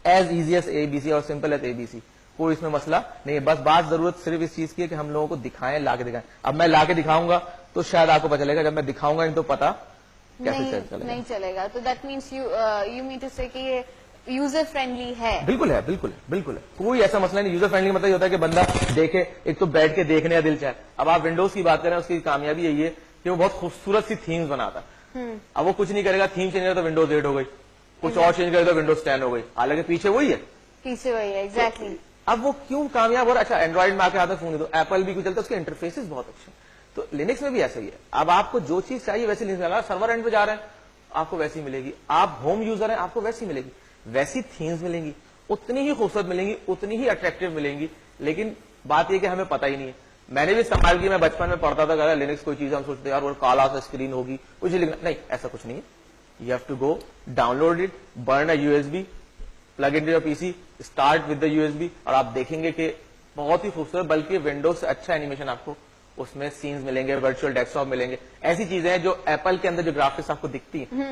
as easy as ABC और सिंपल एज ABC, कोई इसमें मसला नहीं है। बस बात जरूरत सिर्फ इस चीज की है कि हम लोगों को दिखाएं, लाके दिखाएं। अब मैं लाके दिखाऊंगा तो शायद आपको पता चलेगा, जब मैं दिखाऊंगा नहीं तो पता कैसे चलेगा, नहीं चलेगा। तो that means you mean to say कि ये यूजर फ्रेंडली है. بالکل ہے, بالکل ہے, بالکل ہے, کوئی ایسا مسئلہ نہیں. یوزر فرینڈلی مطلب یہ ہوتا ہے کہ بندہ دیکھے, ایک تو بیٹھ کے دیکھنے کا دل چاہے. اب آپ ونڈوز کی بات کریں, اس کی کامیابی یہی ہے کہ وہ بہت خوبصورت سی تھیمز بناتا ہے. اب وہ کچھ نہیں کرے گا, تھیم چینج کرے تو ونڈوز 8 ہو گئی, کچھ اور چینج کرے تو ونڈوز 10 ہو گئی, حالانکہ پیچھے وہی ہے. پیچھے وہی ہے, ایگزیکٹلی. اب وہ کیوں کامیاب. اور اچھا اینڈرائڈ میں آ کے آتا ہے فون, تو ایپل بھی کچھ چلتا ہے, اس کے انٹرفیسز بہت اچھے ہیں. تو لینکس میں بھی ایسا ہی ہے. اب آپ کو جو چیز چاہیے ویسی لینکس میں, سرور اینڈ پہ جا رہے ہیں آپ کو ویسی ملے گی, آپ ہوم یوزر ہیں آپ کو ویسی ملے گی, ویسی تھیمز ملیں گی, اتنی ہی خوبصورت ملیں گی, اتنی ہی اٹریکٹیو ملیں گی. لیکن بات یہ کہ ہمیں پتہ ہی نہیں ہے. میں نے بھی استعمال کی, میں بچپن میں پڑھتا تھا کہ لینکس کوئی چیز ہم سوچتے یار وہ کالا سا اسکرین ہوگی کچھ لکھنا, نہیں ایسا کچھ نہیں ہے. You have to go download it, burn a USB, plug into your PC, start with the USB, اور آپ دیکھیں گے کہ بہت ہی خوبصورت, بلکہ ونڈوز سے اچھا اینیمیشن آپ کو اس میں سینز ملیں گے, ورچوئل ڈیسک ٹاپ ملیں گے, ایسی چیزیں ہیں جو ایپل کے اندر جو گرافکس آپ کو دکھتی ہیں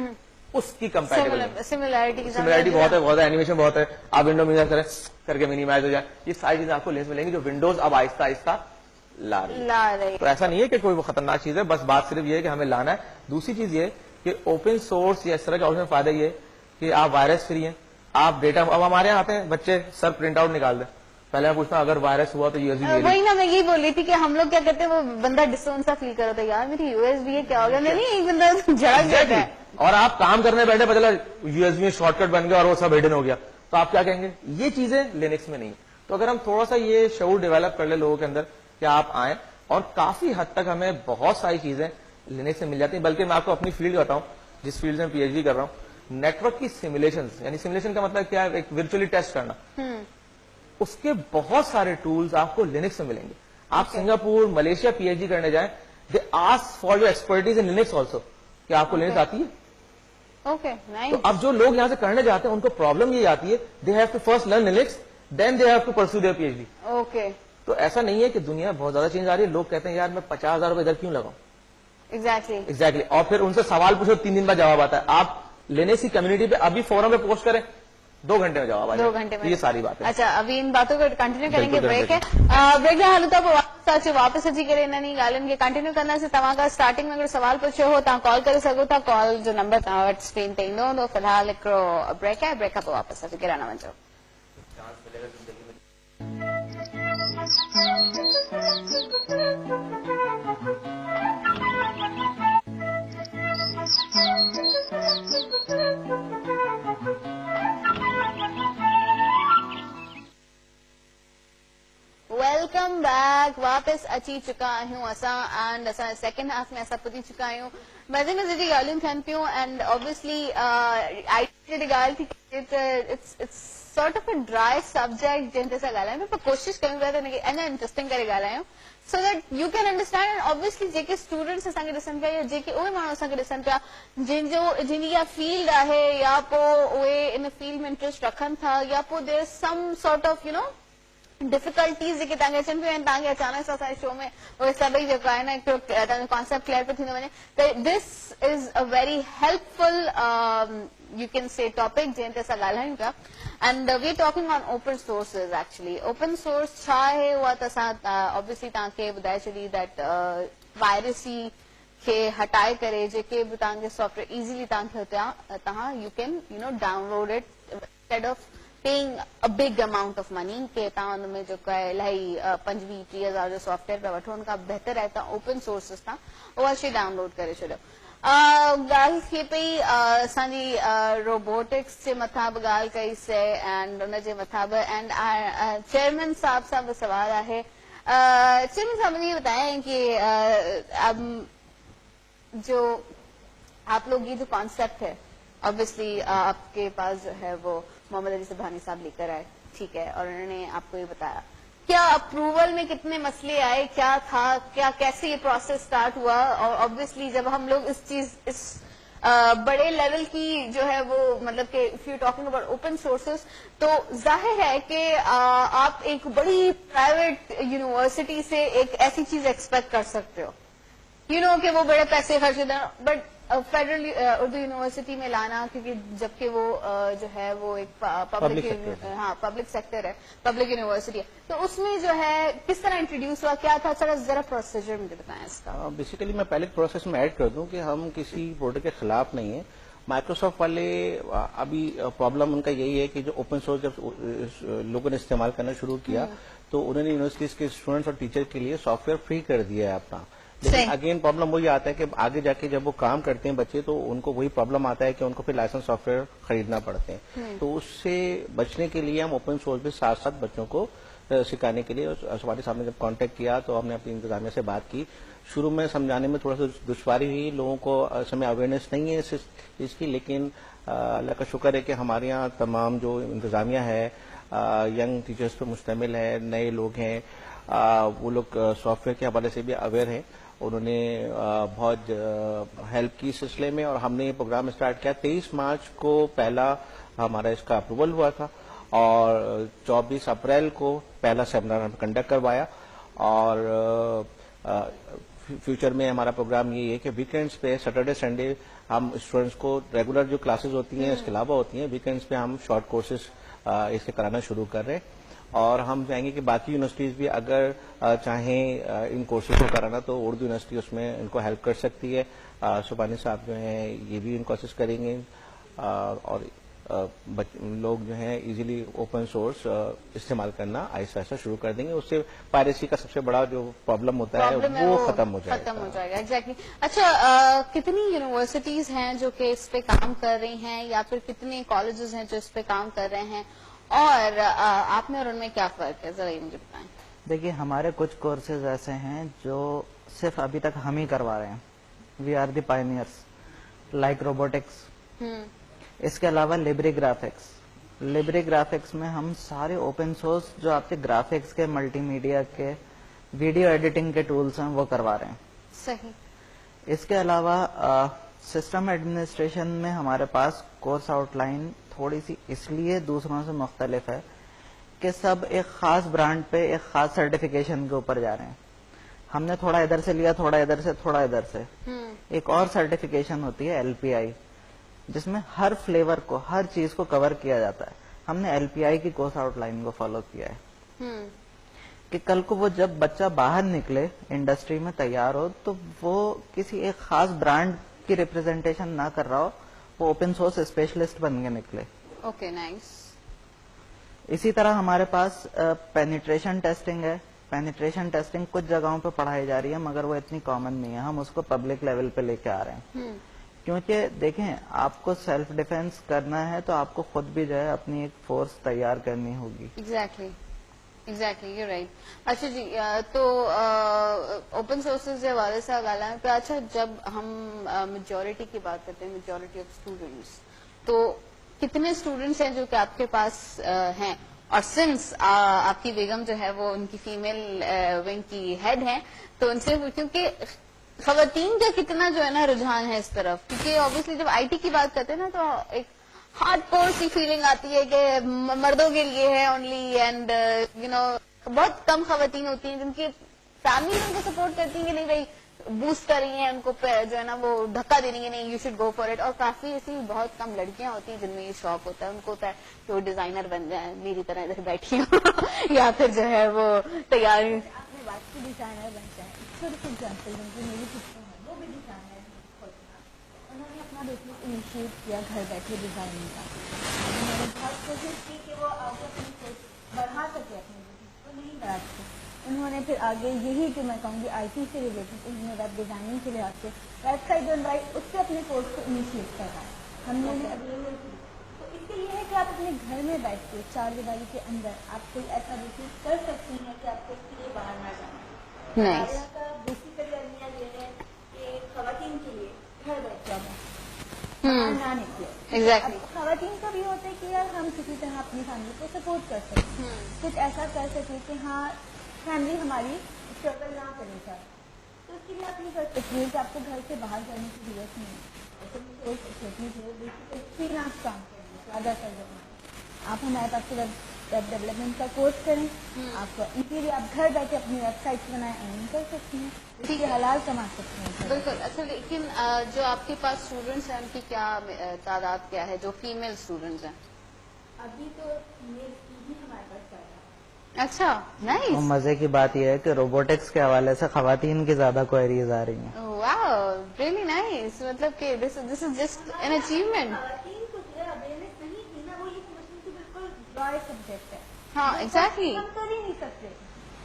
اس کی کمپیریٹیبل سملیرٹی بہت ہے, بہت ہے, اینیمیشن بہت ہے. آپ ونڈو منیمائز کریں کر کے منیمائز ہو جائے, یہ ساری چیزیں آپ کو لینس ملیں گی جو ونڈوز اب آہستہ آہستہ لا رہی. تو ایسا نہیں ہے کہ کوئی وہ خطرناک چیز ہے, بس بات صرف یہ ہے کہ ہمیں لانا ہے. دوسری چیز یہ کہ اوپن سورس یا اس طرح کے آپشن فائدہ یہ ہے کہ آپ وائرس فری ہیں, آپ ڈیٹا, اب ہمارے یہاں آتے ہیں بچے سر پرنٹ آؤٹ نکال دیں, پہلے میں پوچھتا ہوں اگر وائرس ہوا تو USB, وہی نا میں یہی بول رہی تھی کہ ہم لوگ کیا کرتے ہیں, وہ بندہ ڈسٹون سا فیل کر رہا تھا, یار میری USB ہے کیا ہو گیا, نہیں ایک بندہ جھڑک جاتا ہے, اور آپ کام کرنے بیٹھے پتا چلا USB میں شارٹ کٹ بن گیا اور وہ سب ہڈن ہو گیا, تو آپ کیا کہیں گے. یہ چیزیں لینکس میں نہیں. تو اگر ہم تھوڑا سا یہ شعور ڈیولپ کر لیں لوگوں کے اندر کہ آپ آئیں, اور کافی حد تک ہمیں بہت ساری چیزیں لینکس سے مل جاتی ہیں. بلکہ میں آپ کو اپنی فیلڈ بتاؤں جس فیلڈ سے میں PhD کر رہا ہوں, نیٹورک کی سیمولیشن, یعنی سیمولیشن کا مطلب کیا ہے, ایک ورچولی ٹیسٹ کرنا, اس کے بہت سارے ٹولز آپ کو لینکس میں ملیں گے. آپ سنگاپور, ملیشیا PhD کرنے جائیں, they ask for your expertise in Linux also, کہ آپ کو لینکس آتی ہے. تو اب جو لوگ یہاں سے کرنے جاتے ہیں ان کو پرابلم یہ آتی ہے, they have to first learn Linux, then they have to pursue their PhD. Okay. تو ایسا نہیں ہے کہ دنیا بہت زیادہ چینج آ رہی ہے, لوگ کہتے ہیں یار میں 50,000 روپے ادھر کیوں لگاؤں. ایگزیکٹلی. اور پھر ان سے سوال پوچھو 3 دن بعد جواب آتا ہے. آپ لینکس کی کمیونٹی پہ ابھی فورم پہ پوسٹ کریں, 2 گھنٹے میں جواب آ جائے. 2 گھنٹے میں, یہ ساری بات ہے. اچھا ابھی ان باتوں کو کنٹینیو کریں گے. بریک ہے, بریک نہ حالت واپس اچھی کرے نہ نہیں گالن کے کنٹینیو کرنا سے تمام کا اسٹارٹنگ میں اگر سوال پوچھے ہو تو کال کر سکو تھا. کال جو نمبر تھا اسکرین پہ دو. فی الحال بریک ہے, بریک اپ واپس اچھی کرانا بن جاؤ. ویلکم بیک, واپس اچی چکا ہوں اساں, اینڈ اساں سیکنڈ ہاف میں اساں پتی چکا ہوں مزے مزے دی ڳالهيون ٿين پيون. اینڈ اوبویسلی آئی ٹی ڳالهه تھی, it's sort of a dry subject جن تے سا ڳالهايون, پر کوشش کروں گا ته اञا انٽرسٽنگ کرے ڳالهايون so that you can understand. And obviously JK students असांखे ॾिसनि पिया या जेके उहे माण्हू असांखे ॾिसनि पिया जिन इहा फील्ड आहे, या पोइ उहे इन फील्ड में इंट्रस्ट रखनि था, या पोइ there is some sort of difficulties जेके तव्हांखे अचनि पियूं आहिनि, तव्हांखे अचानक सां असांजे शो में उहे सभई जेको आहे न हिकिड़ो तव्हांजो कॉन्सेप्ट क्लियर पियो थींदो वञे. त this is a very helpful you can say topic जंहिं ते असां ॻाल्हायूं पिया. And we are talking on open sources actually. Open source छा आहे उहा त असां obviously तव्हांखे ॿुधाए छॾी that वायरसी खे हटाए करे जेके बि तव्हांखे सॉफ्टवेयर इज़ीली तव्हांखे हुतां तव्हां you can download it instead of paying a big amount of money के तव्हां हुन में जेको आहे इलाही 25-30 जो सॉफ्टवेयर पिया वठो, हुन खां बहितर आहे तव्हां ओपन सोर्सिस तां उहा शइ डाउनलोड करे छॾियो. ॻाल्हि थिए पई असांजी रोबोटिक्स जे मथां बि ॻाल्हि कईसीं, एंड उनजे मथां बि. एंड चेयरमैन साहब सां बि सवाल आहे. चेयरमैन साहब मुझे बताएं कि जो आप लोग ये जो कॉन्सेप्ट है, ऑब्वियसली आपके पास जो है वो मोहम्मद अली सुबहानी साहब लेकर आए, ठीक है, और उन्होंने आपको ये बताया. क्या अप्रूवल में कितने मसले आए, क्या था, क्या कैसे ये प्रोसेस स्टार्ट हुआ, और ऑब्वियसली जब हम लोग इस बड़े लेवल की जो है वो मतलब कि if you talking about open sources, तो जाहिर है कि आप एक बड़ी प्राइवेट यूनिवर्सिटी से एक ऐसी चीज एक्सपेक्ट कर सकते हो कि वो बड़े पैसे खर्च करते हैं, बट फेडरल उर्दू यूनिवर्सिटी में लाना, क्योंकि जबकि वो जो है वो एक पब्लिक सेक्टर है, पब्लिक यूनिवर्सिटी है, तो उसमें जो है किस तरह इंट्रोड्यूस हुआ, क्या था, जरा प्रोसीजर मुझे बताएं इसका. बेसिकली मैं पहले प्रोसेस में ऐड कर दूं कि हम किसी प्रोडक्ट के खिलाफ नहीं है, माइक्रोसॉफ्ट वाले अभी प्रॉब्लम उनका यही है कि जो ओपन सोर्स जब लोगों ने इस्तेमाल करना शुरू किया तो उन्होंने यूनिवर्सिटीज के स्टूडेंट्स और टीचर के लिए सॉफ्टवेयर फ्री कर दिया है अपना। लेकिन अगेन प्रॉब्लम वही आता है कि आगे जाके जब वो काम करते हैं बच्चे तो उनको वही प्रॉब्लम आता है कि उनको फिर लाइसेंस सॉफ्टवेयर खरीदना पड़ते हैं। तो उससे बचने के लिए हम ओपन सोर्स भी साथ साथ बच्चों को सिखाने के लिए हमारे सामने जब कांटेक्ट किया तो हमने अपनी इंतजामिया से बात की। शुरू में समझाने में थोड़ा सा दुश्वारी हुई, लोगों को समय अवेयरनेस नहीं है इसकी, लेकिन अल्लाह का शुक्र है कि हमारे यहाँ तमाम जो इंतजामिया है यंग टीचर्स पे मुश्तमिल है, नए लोग हैं, वो लोग सॉफ्टवेयर के हवाले से भी अवेयर हैं। उन्होंने बहुत हेल्प की इस सिलसिले में और हमने ये प्रोग्राम स्टार्ट किया। 23 मार्च को पहला हमारा इसका अप्रूवल हुआ था और 24 अप्रैल को पहला सेमिनार हमने कंडक्ट करवाया। और फ्यूचर में हमारा प्रोग्राम ये है कि वीकेंड्स पे सैटरडे संडे हम स्टूडेंट्स को रेगुलर जो क्लासेस होती हैं इसके अलावा होती हैं, वीकेंड्स पे हम शॉर्ट कोर्सेज इसके कराना शुरू कर रहे हैं। और हम चाहेंगे कि बाकी यूनिवर्सिटीज भी अगर चाहें इन कोर्सेज को कराना तो उर्दू यूनिवर्सिटी उसमें इनको हेल्प कर सकती है। सुबानी साहब जो हैं ये भी इनको असिस्ट करेंगे और लोग जो हैं इजीली ओपन सोर्स इस्तेमाल करना आहिस्ता आहिस्ता शुरू कर देंगे। उससे पायरेसी का सबसे बड़ा जो प्रॉब्लम होता है वो खत्म हो जाएगा। एग्जैक्टली। अच्छा, कितनी यूनिवर्सिटीज हैं जो कि इस पे काम कर रही हैं या फिर कितने कॉलेजेस हैं जो इस पे काम कर रहे हैं और आप में और उनमें क्या फर्क है, जरा ये मुझे बताएं। देखिए, हमारे कुछ कोर्सेज ऐसे हैं जो सिर्फ अभी तक हम ही करवा रहे हैं। We are the pioneers, like robotics. इसके अलावा लिब्रे ग्राफिक्स में हम सारे ओपन सोर्स जो आपके ग्राफिक्स के, मल्टीमीडिया के, वीडियो एडिटिंग के टूल्स हैं वो करवा रहे हैं। सही। इसके अलावा सिस्टम एडमिनिस्ट्रेशन में हमारे पास कोर्स आउटलाइन थोड़ी सी इसलिए दूसरों से मुख्तलिफ है कि सब एक खास ब्रांड पे एक खास सर्टिफिकेशन के ऊपर जा रहे हैं। हमने थोड़ा इधर से लिया, थोड़ा इधर से, थोड़ा इधर से। एक और सर्टिफिकेशन होती है LPI, जिसमें हर फ्लेवर को, हर चीज को कवर किया जाता है। हमने LPI की कोर्स आउटलाइन को फॉलो किया है कि कल को वो जब बच्चा बाहर निकले, इंडस्ट्री में तैयार हो, तो वो किसी एक खास ब्रांड की रिप्रेजेंटेशन ना कर रहा हो, वो ओपन सोर्स स्पेशलिस्ट बन के निकले। Okay, nice. इसी तरह हमारे पास पेनिट्रेशन टेस्टिंग है। पेनिट्रेशन टेस्टिंग कुछ जगहों पे पढ़ाई जा रही है मगर वो इतनी कॉमन नहीं है। हम उसको पब्लिक लेवल पे लेके आ रहे हैं क्योंकि देखें, आपको सेल्फ डिफेंस करना है तो आपको खुद भी जो है अपनी एक फोर्स तैयार करनी होगी। Exactly, you right. अच्छा जी, तो ओपन सोर्सेज के हवाले से ॻाल्हायूं पिया। अच्छा, जब हम मेजॉरिटी की बात करते हैं, मेजॉरिटी ऑफ स्टूडेंट्स, तो कितने स्टूडेंट्स हैं जो कि आपके पास हैं? और सिंस आपकी बेगम जो है वो उनकी फीमेल विंग की हेड है, तो उनसे क्योंकि खवातीन का कितना जो है ना रुझान है इस तरफ, क्योंकि ऑब्वियसली जब IT की बात करते हैं ना तो एक हार्डकोर सी फीलिंग आती है कि मर्दों के लिए है ओनली, एंड यू नो बहुत कम खवातीन होती हैं जिनकी फैमिली उनको सपोर्ट करती है कि नहीं भाई बूस्ट कर रही है, उनको जो है ना वो धक्का दे रही है, नहीं you should go for it. और काफी ऐसी बहुत कम लड़कियां होती हैं जिनमें ये शौक होता है, उनको होता है कि वो डिजाइनर बन जाए, मेरी तरह इधर बैठी हो या फिर जो है वो तैयारी डिजाइनर बन जाए। छोटी सी एग्जाम्पल दूंगी, मेरी सिस्टर है, वो भी डिजाइनर है। उन्होंने अपना बिजनेस इनिशिएट किया घर बैठे डिजाइनिंग का। उन्होंने बहुत कोशिश की कि वो आगे अपनी सोच बढ़ा सके, अपने बिजनेस को नहीं बढ़ा सके। उन्होंने फिर आगे यही जो मैं कहूँगी IT से रिलेटेड, उन्होंने वेब डिजाइनिंग के लिहाज से वेबसाइट बनवाई, उससे अपने कोर्स को इनिशिएट करवाया हमने अवेलेबल की। तो इससे ये है कि आप अपने घर में बैठ के चारदीवारी के अंदर आप कोई ऐसा बिजनेस कर सकती हैं कि आपको इसके लिए बाहर ना जाना। बेसिकली अलमिया ये है कि खवातीन के लिए घर बैठ जाना ना निकले। एग्जैक्टली। खवातीन का भी होता है कि यार हम किसी तरह अपनी फैमिली को सपोर्ट कर सकते हैं, कुछ ऐसा कर सके कि हाँ फैमिली हमारी स्ट्रगल ना करनी चाहिए। तो उसके लिए आप ये कर सकती हैं कि आपको घर से बाहर जाने की जरूरत नहीं है। छोटी बेसिकली फ्रीलांस काम करेंगे ज़्यादातर जगह आप हमारे पास से वेब डेवलपमेंट का कोर्स करें, आपको इसीलिए आप घर बैठे अपनी वेबसाइट बनाए अर्निंग कर सकती हैं, ठीक है, हलाल कमा सकते हैं। बिल्कुल। अच्छा, लेकिन जो आपके पास स्टूडेंट्स हैं उनकी क्या तादाद क्या है, जो फीमेल स्टूडेंट्स हैं? अभी तो मेल ही हमारे पास चल रहा है। अच्छा, नाइस। मजे की बात यह है कि रोबोटिक्स के हवाले से खवातीन की ज्यादा क्वेरीज आ रही हैं। Wow, really nice. मतलब कि this is just an achievement. खातन को जो है अवेयरनेस नहीं थी ना, वो ये समझती कि बिल्कुल ड्राई सब्जेक्ट है, हाँ exactly. हम कर ही नहीं सकते.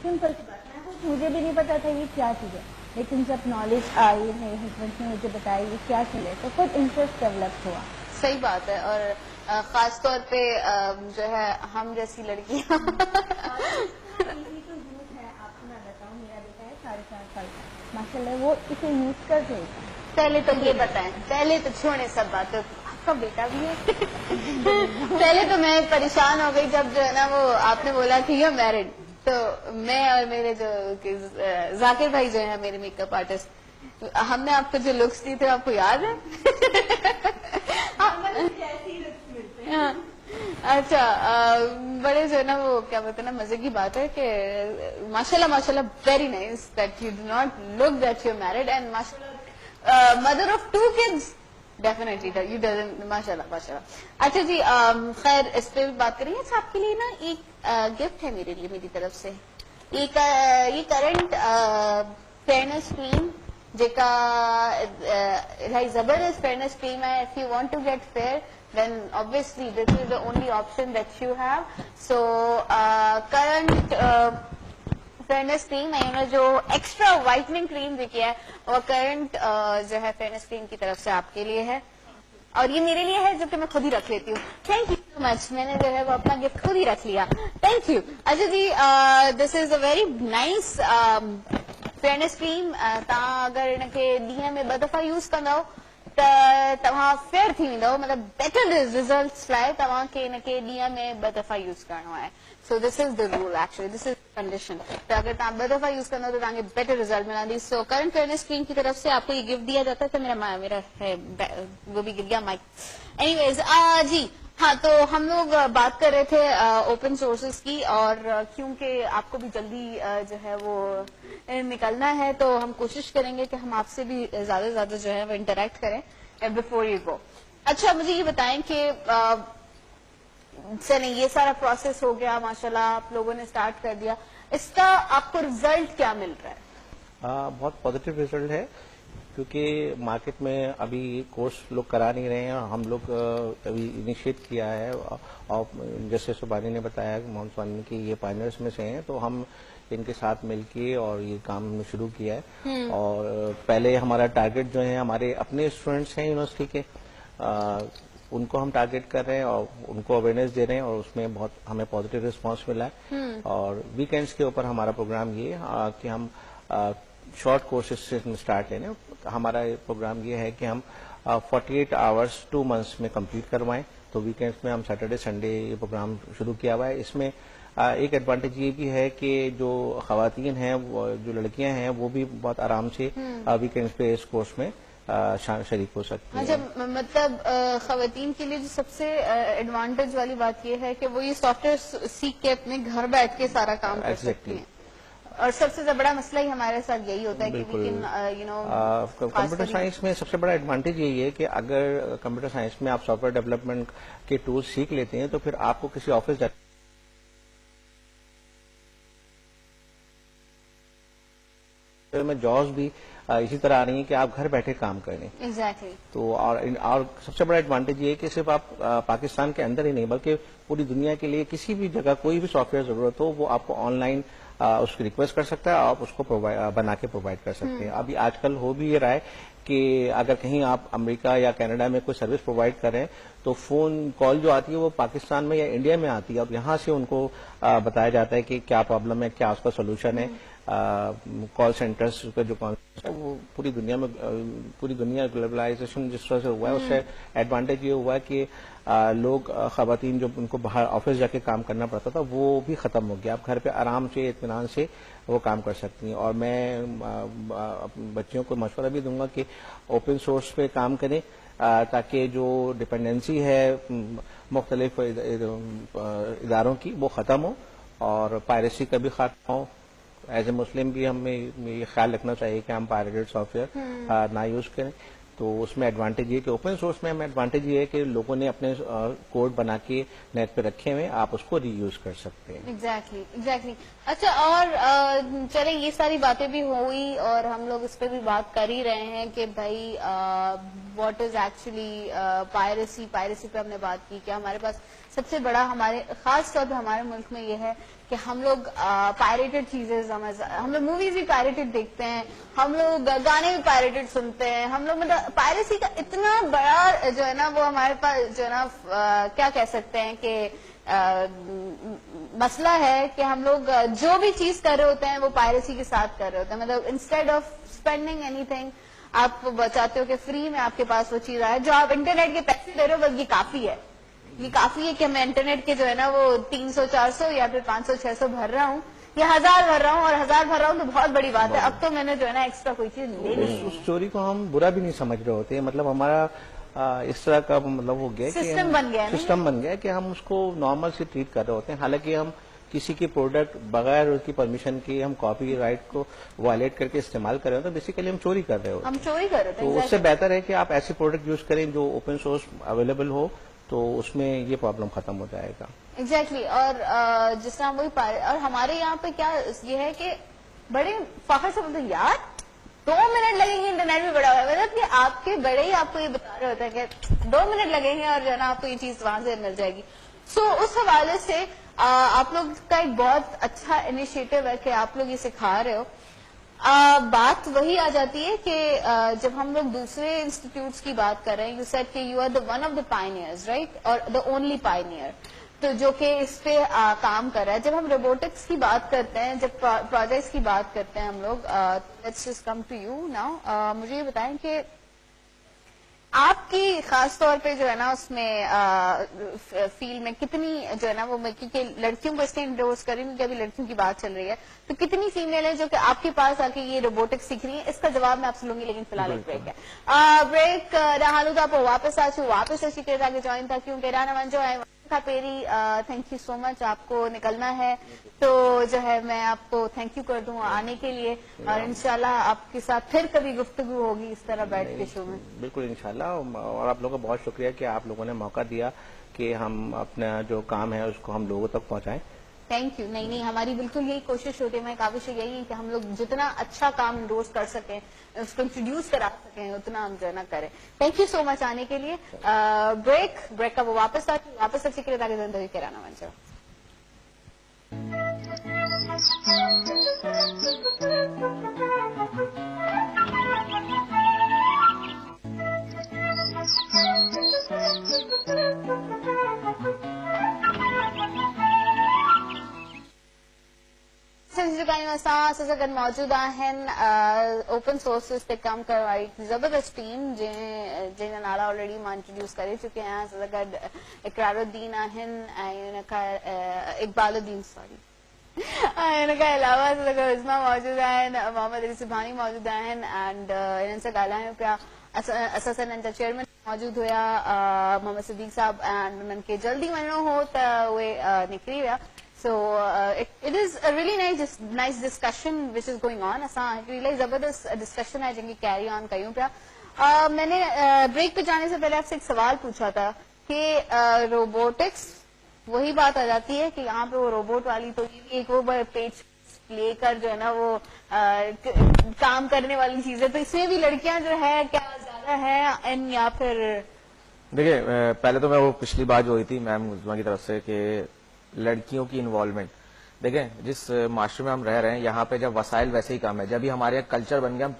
सिंपल सी बात है, मुझे भी नहीं पता था ये क्या चीज़ है, लेकिन जब नॉलेज आई, मेरे हस्बैंड ने मुझे बताया ये क्या चीज़ है, तो खुद इंटरेस्ट डेवलप हुआ. सही बात है. और खास तौर पे जो है हम जैसी लड़कियां ये तो यूथ है, आपको मैं बताऊँ, मेरा बेटा है 4.5 साल का, माशाल्लाह वो इसे यूज कर रहे हैं. पहले तो ये बताएं, पहले तो छोड़े सब बातें, आपका बेटा भी है. पहले तो मैं परेशान हो गई जब जो है ना वो आपने बोला कि यू मैरिड, तो मैं और मेरे जो जाकिर भाई जो है मेरे मेकअप आर्टिस्ट, हमने आपको जो लुक्स दी थे आपको याद है? हाँ. अच्छा, बड़े जो है ना वो क्या बोलते हैं ना, मजे की बात है कि माशाल्लाह माशाल्लाह very nice that you do not look that you married and माशाल्लाह mother of 2 kids definitely you doesn't. माशाल्लाह माशाल्लाह. अच्छा जी, खैर इस पे भी बात करेंगे. अच्छा, आपके लिए ना एक गिफ्ट है मेरे लिए, मेरी तरफ से ये करंट फेयरनेस क्रीम जेका इलाही जबरदस्त फेयरनेस क्रीम है. If you want to get fair then obviously this is the only option that you have. So current fairness cream है, जो एक्स्ट्रा वाइटनिंग क्रीम देखी है वो करंट जो है फेयरनेस क्रीम की तरफ से आपके लिए है, और ये मेरे लिए है जो कि मैं खुद ही रख लेती हूँ. Thank you so much. मैंने जो है वो अपना गिफ्ट खुद ही रख लिया. Thank you. अच्छा जी, this is a very nice fairness cream. तव्हां अगरि हिनखे ॾींहं में 2 दफ़ा यूज़ कंदव त तव्हां फेयर थी वेंदव, मतलब बेटर रिजल्ट्स लाइ तव्हांखे हिनखे ॾींहं में 2 दफ़ा यूज़ करणो आहे. So this is the rule, actually this is condition. तो अगर तव्हां 2 दफ़ा यूज़ कंदव तो तव्हांखे बेटर रिजल्ट मिलंदी. सो करंट फेयरनेस क्रीम की तरफ से आपको ये गिफ्ट दिया जाता है. तो मेरा है वो भी गिर गया माइक. एनीवेज जी हाँ, तो हम लोग बात कर रहे थे ओपन सोर्सेज की, और क्योंकि आपको भी जल्दी जो है वो निकलना है तो हम कोशिश करेंगे कि हम आपसे भी ज्यादा से ज्यादा जो है वो इंटरेक्ट करें बिफोर यू गो. अच्छा, मुझे ये बताएं कि चलिए ये सारा प्रोसेस हो गया, माशाल्लाह आप लोगों ने स्टार्ट कर दिया, इसका आपको रिजल्ट क्या मिल रहा है? बहुत पॉजिटिव रिजल्ट है, क्योंकि मार्केट में अभी कोर्स लोग करा नहीं रहे हैं. हम लोग अभी इनिशिएट किया है, और जैसे सुबानी ने बताया, मोहम्मद सुबानी की ये पार्टनर्स में से हैं, तो हम इनके साथ मिलके और ये काम शुरू किया है. और पहले हमारा टारगेट जो है हमारे अपने स्टूडेंट्स हैं यूनिवर्सिटी के, उनको हम टारगेट कर रहे हैं और उनको अवेयरनेस दे रहे हैं, और उसमें बहुत हमें पॉजिटिव रिस्पांस मिला है. और वीकेंड्स के ऊपर हमारा प्रोग्राम ये कि हम शॉर्ट कोर्सेज से स्टार्ट लेने. हमारा प्रोग्राम ये है कि हम 48 आवर्स 2 months में कंप्लीट करवाएं. तो वीकेंड्स में हम सैटरडे संडे ये प्रोग्राम शुरू किया हुआ है. इसमें एक एडवांटेज ये भी है कि जो खवातीन हैं, जो लड़कियां हैं, वो भी बहुत आराम से वीकेंड्स पे इस कोर्स में शरीक हो सकती है. अच्छा, मतलब खवातीन के लिए जो सबसे एडवांटेज वाली बात ये है कि वो ये सॉफ्टवेयर सीख के अपने घर बैठ के सारा काम कर सकती हैं. और सबसे बड़ा मसला ही हमारे साथ यही होता है कि कंप्यूटर साइंस में सबसे बड़ा एडवांटेज यही है कि अगर कंप्यूटर साइंस में आप सॉफ्टवेयर डेवलपमेंट के टूल्स सीख लेते हैं तो फिर आपको किसी ऑफिस में जॉब्स भी इसी तरह आ रही है कि आप घर बैठे काम करें. एग्जैक्टली. तो और सबसे बड़ा एडवांटेज ये है कि सिर्फ आप पाकिस्तान के अंदर ही नहीं बल्कि पूरी दुनिया के लिए किसी भी जगह कोई भी सॉफ्टवेयर जरूरत हो वो आपको ऑनलाइन उसकी रिक्वेस्ट कर सकता है, आप उसको बना के प्रोवाइड कर सकते हैं. अभी आजकल हो भी ये रहा है कि अगर कहीं आप अमेरिका या कनाडा में कोई सर्विस प्रोवाइड करें तो फोन कॉल जो आती है वो पाकिस्तान में या इंडिया में आती है, और यहाँ से उनको बताया जाता है कि क्या प्रॉब्लम है, क्या उसका सोल्यूशन है. कॉल सेंटर्स पे जो कॉल वो पूरी दुनिया ग्लोबलाइजेशन जिस तरह से हुआ है उससे एडवांटेज ये हुआ है कि लोग खवातीन जो उनको बाहर ऑफिस जाके काम करना पड़ता था वो भी खत्म हो गया. आप घर पे आराम से इत्मीनान से वो काम कर सकती हैं. और मैं बच्चियों को मशवरा भी दूंगा कि ओपन सोर्स पे काम करें ताकि जो डिपेंडेंसी है मुख्तलिफ इदारों की वो ख़त्म हो और पायरेसी का भी खात्मा हो. एज ए मुस्लिम भी हमें ये ख्याल रखना चाहिए कि हम पायरेटेड सॉफ्टवेयर ना यूज करें. تو اس میں ایڈوانٹیج یہ کہ اوپن سورس میں ہمیں ایڈوانٹیج یہ ہے کہ لوگوں نے اپنے کوڈ بنا کے نیٹ پہ رکھے ہوئے، آپ اس کو ری یوز کر سکتے ہیں. ایگزیکٹلی. اچھا، اور چلیں یہ ساری باتیں بھی ہوئی اور ہم لوگ اس پہ بھی بات کر ہی رہے ہیں کہ بھائی واٹ از ایکچولی پائریسی پہ ہم نے بات کی کہ ہمارے پاس سب سے بڑا ہمارے خاص طور پہ ہمارے ملک میں یہ ہے کہ ہم لوگ پائریٹڈ چیزیں ہم لوگ موویز بھی پائریٹڈ دیکھتے ہیں، ہم لوگ گانے بھی پائریٹڈ سنتے ہیں، ہم لوگ مطلب پائریسی کا اتنا بڑا جو ہے نا وہ ہمارے پاس جو ہے نا کیا کہہ سکتے ہیں کہ مسئلہ ہے کہ ہم لوگ جو بھی چیز کر رہے ہوتے ہیں وہ پائریسی کے ساتھ کر رہے ہوتے ہیں. مطلب instead of spending any thing آپ چاہتے ہو کہ فری میں آپ کے پاس وہ چیز آئے جو آپ انٹرنیٹ کے پیسے دے رہے ہو، بس یہ کافی ہے. یہ کافی ہے کہ میں انٹرنیٹ کے جو ہے نا وہ 300 400 یا پھر 500 600 بھر رہا ہوں یا 1000 بھر رہا ہوں، اور 1000 بھر رہا ہوں تو بہت بڑی بات ہے. اب تو میں نے جو ہے نا ایکسٹرا کوئی چیز لے لی. اس چوری کو ہم برا بھی نہیں سمجھ رہے ہوتے، مطلب ہمارا اس طرح کا مطلب ہو گیا سسٹم بن گیا کہ ہم اس کو نارمل سے ٹریٹ کر رہے ہوتے ہیں. حالانکہ ہم کسی کی پروڈکٹ بغیر اس کی پرمیشن کی ہم کاپی رائٹ کو وائلیٹ کر کے استعمال کر رہے ہوتے ہیں، بیسیکلی ہم چوری کر رہے ہوتے ہیں. تو اس سے بہتر ہے کہ آپ ایسی پروڈکٹ یوز کریں جو اوپن سورس اویلیبل ہو، تو اس میں یہ پرابلم ختم ہو جائے گا. ایگزیکٹلی. اور جس طرح وہی اور ہمارے یہاں پہ کیا یہ ہے کہ بڑے فخر سے بولتے ہیں یار 2 منٹ لگیں گے انٹرنیٹ میں بڑا ہوا ہے، مطلب کہ آپ کے بڑے ہی آپ کو یہ بتا رہے ہوتے ہیں کہ 2 منٹ لگیں گے اور جو ہے نا آپ کو یہ چیز وہاں سے مل جائے گی. سو اس حوالے سے آپ لوگ کا ایک بہت اچھا انیشیٹو ہے کہ آپ لوگ یہ سکھا رہے ہو. بات وہی آ جاتی ہے کہ جب ہم لوگ دوسرے انسٹیٹیوٹس کی بات کر رہے ہیں، یو سیڈ کہ you are the one of the pioneers right, اور دا اونلی پائنیئر تو جو کہ اس پہ کام کر رہا ہے. جب ہم روبوٹکس کی بات کرتے ہیں، جب پروجیکٹس کی بات کرتے ہیں ہم لوگ، let's just come to you now. مجھے یہ بتائیں کہ آپ کی خاص طور پہ جو ہے نا اس میں فیلڈ میں کتنی جو ہے نا وہ، کیونکہ لڑکیوں کو اس لیے انڈورس کر رہی ہوں کہ ابھی لڑکیوں کی بات چل رہی ہے، تو کتنی فیمیل ہیں جو کہ آپ کے پاس آ کے یہ روبوٹکس سیکھ رہی ہیں؟ اس کا جواب میں آپ سے لوں گی، لیکن فی الحال ایک بریک ہے. بریک رہا تو آپ واپس واپس اسی کے آگے جوائن تھا کیونکہ رانا من جو ہے پیری تھینک یو سو مچ. آپ کو نکلنا ہے تو جو ہے میں آپ کو تھینک یو کر دوں آنے کے لیے، اور انشاءاللہ آپ کے ساتھ پھر کبھی گفتگو ہوگی اس طرح بیٹھ کے شو میں. بالکل انشاءاللہ. اور آپ لوگوں کا بہت شکریہ کہ آپ لوگوں نے موقع دیا کہ ہم اپنا جو کام ہے اس کو ہم لوگوں تک پہنچائیں. Thank you. نہیں ہماری بالکل یہی کوشش ہوتی ہے، میں کاوش یہی ہے کہ ہم لوگ جتنا اچھا کام انڈورس کر سکیں، اس کو انٹروڈیوس کرا سکیں، اتنا ہم جو ہے نا کریں. تھینک یو سو مچ آنے کے لیے. بریک کا وہ واپس اچھی کے لیے زندگی کرانا منچا. موجود اوپن سورسز پہ کام کروائی زبردست ٹیم جن نالا آلریڈی ماں انٹروڈیوس کرے چکے ہیں. سزگڈ اقرار الدین اقبال الدین سوری ان کا علاوہ عظما موجود ہیں، محمد علی سبحانی موجود ہیں، اینڈ ان سے ॻाल्हायूं पिया. असां जा चेयरमैन मौजूद हुया मोहम्मद सिद्दीक साहब, एंड उन्हनि खे जल्दी वञिणो हो त उहे निकिरी विया. So it is a really nice discussion which is going on. असां हिकिड़ी इलाही ज़बरदस्त डिस्कशन है जिनकी कैरी ऑन कयूं पिया. मैंने ब्रेक पे जाने से पहले आपसे एक सवाल पूछा था कि रोबोटिक्स वही बात आ जाती है कि यहाँ पे वो रोबोट वाली तो एक वो पेज लेकर जो है ना वो काम करने वाली चीजें, तो इसमें भी लड़कियां जो है क्या ज्यादा है एन या फिर? देखिए पहले तो मैं वो पिछली बात जो हुई थी मैम उज़मा की तरफ से कि लड़कियों की इन्वॉल्वमेंट, देखें जिस मास्टर में हम रह रहे हैं यहाँ पे जब वसाइल वैसे ही कम है, जब भी हमारे यहाँ कल्चर बन गया हम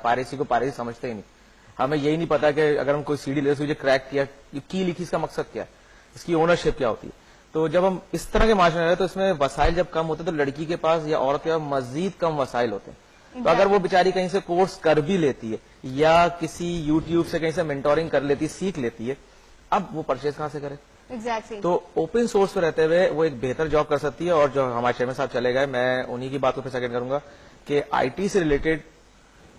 पायरेसी को पायरेसी समझते ही नहीं. हमें यही नहीं पता कि अगर हम कोई सीडी ले मुझे क्रैक किया, की लिखी, इसका मकसद क्या है, इसकी ओनरशिप क्या होती है. तो जब हम इस तरह के माशरे में रहे तो इसमें वसाइल जब कम होते तो लड़की के पास या औरत के पास मजीद कम वसाइल होते हैं. तो अगर वो बेचारी कहीं से कोर्स कर भी लेती है या किसी यूट्यूब से कहीं से मेंटोरिंग कर लेती है, सीख लेती है, अब वो परचेज कहाँ से करे. Exactly. तो ओपन सोर्स पे रहते हुए वो एक बेहतर जॉब कर सकती है. और जो हमारे चेयरमैन साहब चले गए, मैं उन्हीं की बात को फिर सेकंड करूंगा कि आईटी से रिलेटेड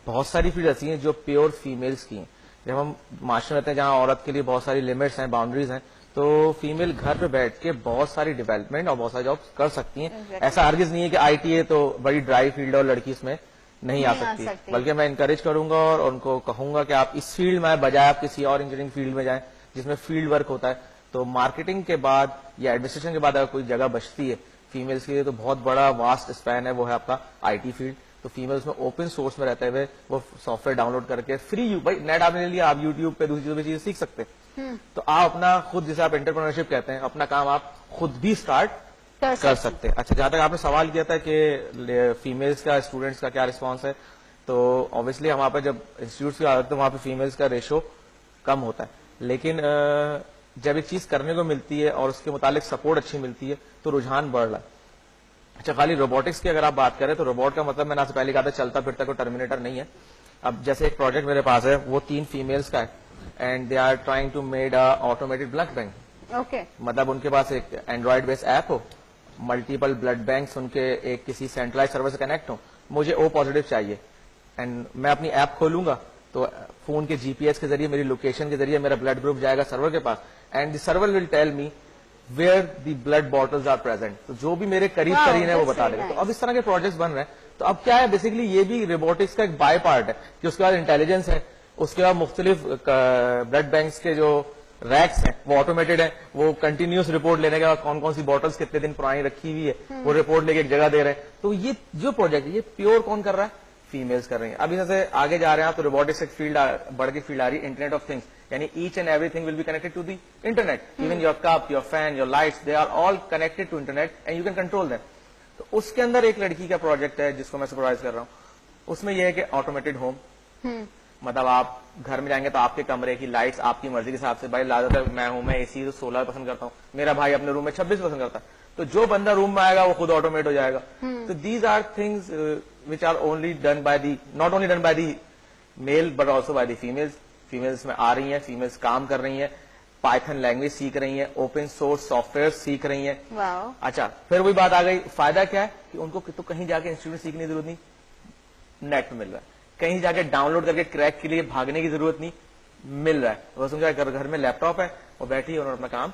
बहुत सारी फील्ड ऐसी हैं जो प्योर फीमेल्स की हैं. जब हम मास्टर रहते हैं जहाँ औरत के लिए बहुत सारी लिमिट्स हैं, बाउंड्रीज हैं, तो फीमेल घर पे बैठ के बहुत सारी डेवलपमेंट और बहुत सारी जॉब कर सकती हैं. ऐसा हरगिज नहीं है कि आईटी है तो बड़ी ड्राई फील्ड और लड़की इसमें नहीं आ सकती, बल्कि मैं इनकरेज करूंगा और उनको कहूंगा कि आप इस फील्ड में बजाय आप किसी और इंजीनियरिंग फील्ड में जाएं जिसमें फील्ड वर्क होता है। तो मार्केटिंग के बाद या एडमिनिस्ट्रेशन के बाद अगर कोई जगह बचती है फीमेल्स के लिए तो बहुत बड़ा वास्ट स्पैन है, वो है आपका आईटी फील्ड। तो फीमेल्स में ओपन सोर्स में रहते हुए वो सॉफ्टवेयर डाउनलोड करके फ्री, भाई नेट आपने ले लिया, आप यूट्यूब पे दूसरी चीजें सीख सकते हैं। तो आप अपना खुद, जिसे आप एंटरप्रेन्योरशिप कहते हैं, अपना काम आप खुद भी स्टार्ट कर सकते हैं। अच्छा, जहां तक आपने सवाल किया था कि फीमेल्स का, स्टूडेंट्स का क्या रिस्पॉन्स है, तो ऑब्वियसली हमारे पे जब इंस्टीट्यूट की आदत है वहां पे फीमेल्स का रेशो कम होता है, लेकिन जब एक चीज करने को मिलती है और उसके मुतालिक सपोर्ट अच्छी मिलती है तो रुझान बढ़ रहा है। अच्छा, खाली रोबोटिक्स की अगर आप बात करें तो रोबोट का मतलब मैंने आपसे पहले कहा था चलता फिरता कोई टर्मिनेटर नहीं है। अब जैसे एक प्रोजेक्ट मेरे पास है, वो 3 फीमेल्स का है and they are trying to made a automated blood bank. Okay, मतलब उनके पास एक एंड्रॉइड बेस्ड ऐप हो, मल्टीपल ब्लड बैंक्स उनके एक किसी सेंट्रलाइज सर्वर से कनेक्ट हो, मुझे ओ पॉजिटिव चाहिए एंड मैं अपनी ऐप खोलूंगा तो फोन के जीपीएस के जरिए, मेरी लोकेशन के जरिए मेरा ब्लड ग्रुप जाएगा सर्वर के पास and the server will tell me where the blood bottles are present. तो जो भी मेरे करीब करीब है वो बता देगा। तो अब इस तरह के प्रोजेक्ट्स बन रहे हैं। तो अब क्या है, बेसिकली ये भी रोबोटिक्स का एक बाय पार्ट है कि उसके बाद इंटेलिजेंस है, उसके बाद मुख्तलिफ ब्लड बैंक्स के जो रैक्स हैं वो ऑटोमेटेड है, वो कंटिन्यूस रिपोर्ट लेने के बाद कौन कौन सी बॉटल्स कितने दिन पुरानी रखी हुई है वो रिपोर्ट लेके एक जगह दे रहे हैं। तो ये जो प्रोजेक्ट है ये प्योर कौन कर रहा है, फीमेल्स कर रही हैं। अभी जैसे आगे जा रहे हैं आप तो रोबोटिक्स एक फील्ड बढ़ के फील्ड आ रही है इंटरनेट ऑफ थिंग्स, यानी each and everything will be connected to the internet, even your cup, your fan, your lights, they are all connected to internet and you can control them. तो उसके अंदर एक लड़की का प्रोजेक्ट है जिसको मैं सुपरवाइज कर रहा हूँ। उसमें यह है कि ऑटोमेटेड होम, मतलब आप घर में जाएंगे तो आपके कमरे की लाइट्स आपकी मर्जी के हिसाब से, भाई ज्यादातर मैं हूं, मैं एसी तो 16 पसंद करता हूँ, मेरा भाई अपने रूम में 26 पसंद करता है, तो जो बंदा रूम में आएगा वो खुद ऑटोमेट हो जाएगा। तो these are things which are only done by the, not only done by the male but also by the females. Females में आ रही हैं, फीमेल्स काम कर रही हैं, पाइथन लैंग्वेज सीख रही हैं, ओपन सोर्स सॉफ्टवेयर सीख रही हैं। अच्छा, फिर वही बात आ गई, फायदा क्या है कि उनको तो कहीं जाके इंस्टीट्यूट सीखने की जरूरत नहीं, नेट में मिल रहा है, कहीं जाके डाउनलोड करके क्रैक के लिए भागने की जरूरत नहीं, मिल रहा है, बस उनका घर में लैपटॉप है, वो बैठी है, उन्होंने अपना काम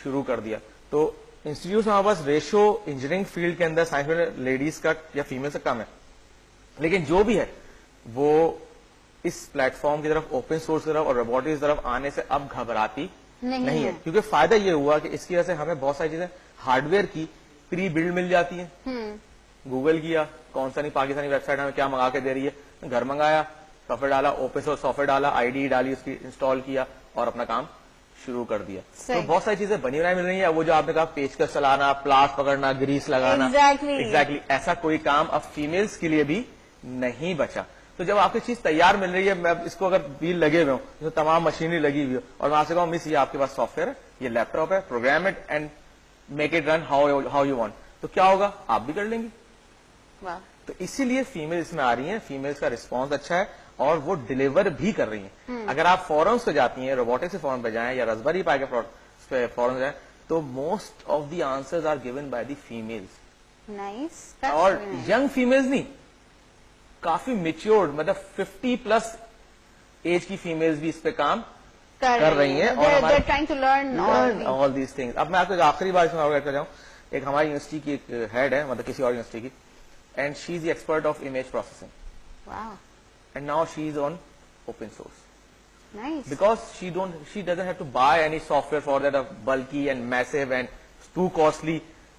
शुरू कर दिया। तो इंस्टीट्यूट में हमारे पास रेशो इंजीनियरिंग फील्ड के अंदर साइंस में लेडीज का या फीमेल का कम है, लेकिन जो भी है वो इस प्लेटफॉर्म की तरफ, ओपन सोर्स की तरफ और रोबोटिक्स की तरफ आने से अब घबराती नहीं है, क्योंकि फायदा ये हुआ कि इसकी वजह से हमें बहुत सारी चीजें हार्डवेयर की प्री बिल्ड मिल जाती है। गूगल किया, कौन सा नहीं पाकिस्तानी वेबसाइट हमें क्या मंगा के दे रही है, घर मंगाया, सॉफ्टवेयर डाला, ओपन सोर्स सॉफ्टवेयर डाला, आईडी डाली, उसकी इंस्टॉल किया और अपना काम शुरू कर दिया। तो बहुत सारी चीजें बनी बनाई मिल रही है। वो जो आपने कहा पेचकस चलाना, प्लास पकड़ना, ग्रीस लगाना, एग्जैक्टली ऐसा कोई काम अब फीमेल्स के लिए भी नहीं बचा। तो जब आपकी चीज तैयार मिल रही है, मैं इसको अगर व्हील लगे हुए हूँ, तो तमाम मशीनरी लगी हुई हो और मैं आपसे कहूँ मिस ये आपके पास सॉफ्टवेयर है, ये लैपटॉप है, program it and make it run how you want, तो क्या होगा, आप भी कर लेंगे। तो इसीलिए फीमेल इसमें आ रही हैं, फीमेल्स का रिस्पॉन्स अच्छा है और वो डिलीवर भी कर रही हैं। अगर आप फॉरम्स पे जाती हैं, रोबोटिक्स के फॉरम पे जाएं या रास्पबेरी पाई के फॉरम जाएं, तो most of the answers are given by the females. Nice. और यंग फीमेल्स नहीं, काफी मेच्योर्ड, मतलब 50+ एज की फीमेल्स भी इस पे काम कर रही हैं और trying to learn all these things. अब मैं आपको आखिरी बार इसमें ऐड कर जाऊं, एक हमारी यूनिवर्सिटी की एक हेड है, मतलब किसी और यूनिवर्सिटी की, and she's the expert of image processing. Wow. And now she's on open source. Nice. Because she doesn't have to buy any software for that, bulky and massive and too costly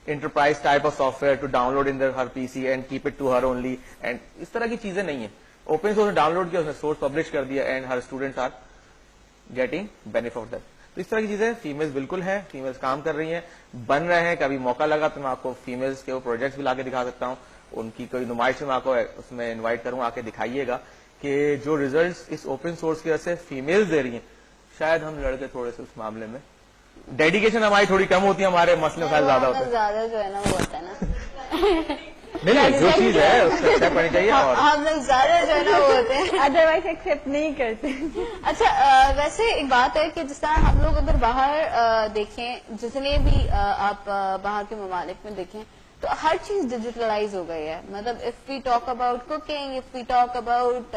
enterprise type of software to download in her PC and keep it to her only. And इस तरह की चीजें नहीं है। Open source download किया, उसने source publish कर दिया and her students are getting benefit of that. तो इस तरह की चीजें फीमेल्स बिल्कुल हैं, फीमेल्स काम कर रही हैं, बन रहे हैं। कभी मौका लगा तो मैं आपको फीमेल्स के वो प्रोजेक्ट्स भी लाके दिखा सकता हूँ, उनकी कोई नुमाइश में आपको उसमें इनवाइट करूंगा, आके दिखाइएगा कि जो रिजल्ट्स इस ओपन सोर्स की वजह से फीमेल्स दे रही हैं, शायद हम लड़के थोड़े से उस मामले में डेडिकेशन हमारी थोड़ी कम होती है, हमारे मसले ज्यादा होते हैं, ज्यादा जो है ना वो होता है ना नहीं जो चीज है उसको एक्सेप्ट करनी चाहिए और हम लोग ज्यादा जो है ना वो होते हैं, अदरवाइज एक्सेप्ट नहीं करते। अच्छा, वैसे एक बात है कि जिस तरह हम लोग अगर बाहर देखें, जितने भी आप बाहर के ममालिक में देखें, तो हर चीज डिजिटलाइज हो गई है। मतलब if we talk about cooking, if we talk about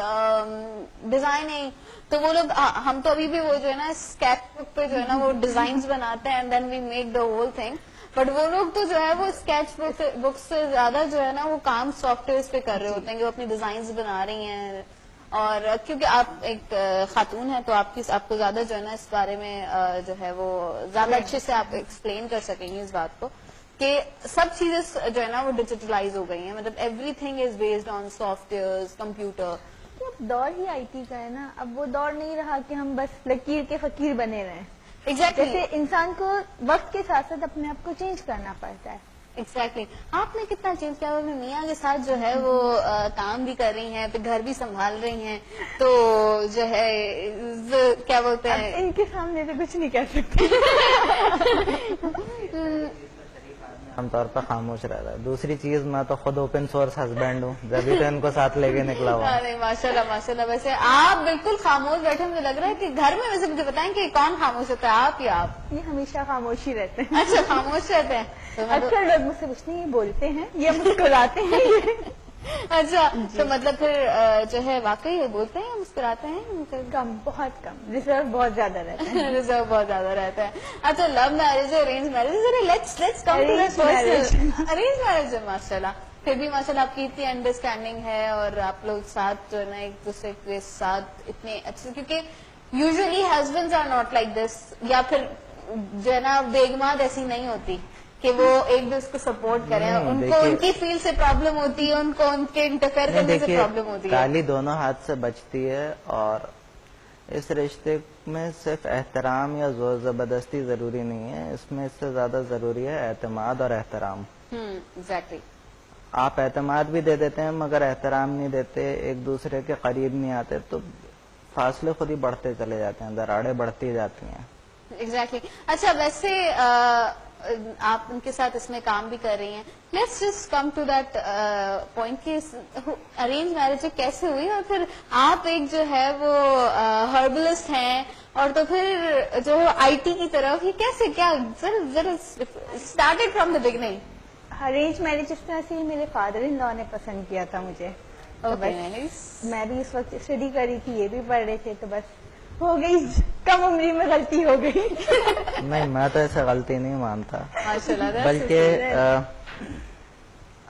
designing, तो वो लोग हम तो अभी भी वो जो है ना स्केच बुक पे जो है ना वो डिजाइन्स बनाते हैं and then we make the whole thing. But وہ لوگ تو جو ہے وہ اسکیچ بک سے زیادہ جو ہے نا وہ کام سافٹ ویئر پہ کر رہے ہوتے ہیں کہ وہ اپنی ڈیزائنز بنا رہی ہیں. اور کیونکہ آپ ایک خاتون ہیں تو آپ کو زیادہ جو ہے نا اس بارے میں جو ہے وہ زیادہ اچھے سے آپ ایکسپلین کر سکیں گے اس بات کو کہ سب چیزیں جو ہے نا وہ ڈیجیٹلائز ہو گئی ہیں. مطلب every thing is based on soft where, computer. اب دور ہی آئی ٹی کا ہے نا, اب وہ دور نہیں رہا کہ ہم بس لکیر کے فقیر بنے رہے. ایگزیکٹلی جیسے انسان کو وقت کے ساتھ ساتھ اپنے آپ کو چینج کرنا پڑتا ہے. ایگزیکٹلی. آپ نے کتنا چینج کیا, وہ میاں کے ساتھ جو ہے وہ کام بھی کر رہی ہیں, پھر گھر بھی سنبھال رہی ہیں, تو جو ہے کیا بولتے اب ہیں, ان کے سامنے تو کچھ نہیں کہہ سکتے. عام طور پر خاموش رہتا ہے. دوسری چیز میں تو خود اوپن سورس ہسبینڈ ہوں, جبھی تو ان کو ساتھ لے کے نکلا ہوا. ارے ماشاء اللہ ماشاء اللہ. ویسے آپ بالکل خاموش بیٹھے, مجھے لگ رہا ہے کہ گھر میں ویسے مجھے بتائیں کہ کون خاموش ہوتا ہے, آپ یا آپ؟ یہ ہمیشہ خاموش ہی رہتے ہیں. اچھا خاموش رہتے ہیں. تو اکثر لوگ مجھ سے پوچھتے ہیں یہ بولتے ہیں, یہ مسکراتے ہیں. اچھا تو مطلب پھر جو ہے واقعی یہ بولتے ہیں, مسکراتے ہیں؟ کم, بہت کم. ریزرو بہت زیادہ رہتا ہے. ریزرو بہت زیادہ رہتا ہے. اچھا love marriage, arrange marriage, let's come to Arranged marriage. Arrange marriage ہے ماشاء اللہ. پھر بھی ماشاء اللہ آپ کی اتنی انڈرسٹینڈنگ ہے اور آپ لوگ ساتھ جو ہے نا ایک دوسرے کے ساتھ اتنے اچھے, کیونکہ usually husbands are not like this, یا پھر جو ہے نا بیگمات ایسی نہیں ہوتی کہ وہ ایک دوسرے کو سپورٹ کریں. ان کو ان کی فیلڈ سے پرابلم ہوتی ہے, ان کو ان کے انٹرفیئر کرنے سے پرابلم ہوتی ہے. تالی دونوں ہاتھ سے بچتی ہے, اور اس رشتے میں صرف احترام یا زور زبردستی ضروری نہیں ہے, اس میں اس سے زیادہ ضروری ہے اعتماد اور احترام. ایگزیکٹلی. آپ اعتماد بھی دے دیتے ہیں مگر احترام نہیں دیتے, ایک دوسرے کے قریب نہیں آتے, تو فاصلے خود ہی بڑھتے چلے جاتے ہیں, دراڑیں بڑھتی جاتی ہیں. ایگزیکٹلی. اچھا ویسے آپ ان کے ساتھ اس میں کام بھی کر رہی ہیں. Let's just come to that point کہ ارینج میرج کیسے ہوئی, اور پھر آپ ایک جو ہے وہ ہربلسٹ ہیں, اور تو پھر جو آئی ٹی کی طرف یہ کیسے, کیا started from the beginning? Arrange marriage اس طرح سے میرے فادر ان لا نے پسند کیا تھا مجھے. تو بس میں بھی اس وقت اسٹڈی کر رہی تھی, یہ بھی پڑھ رہے تھے, تو بس ہو گئی, کم عمری میں غلطی ہو گئی. نہیں, میں تو ایسے غلطی نہیں مانتا, ماشاء اللہ. بلکہ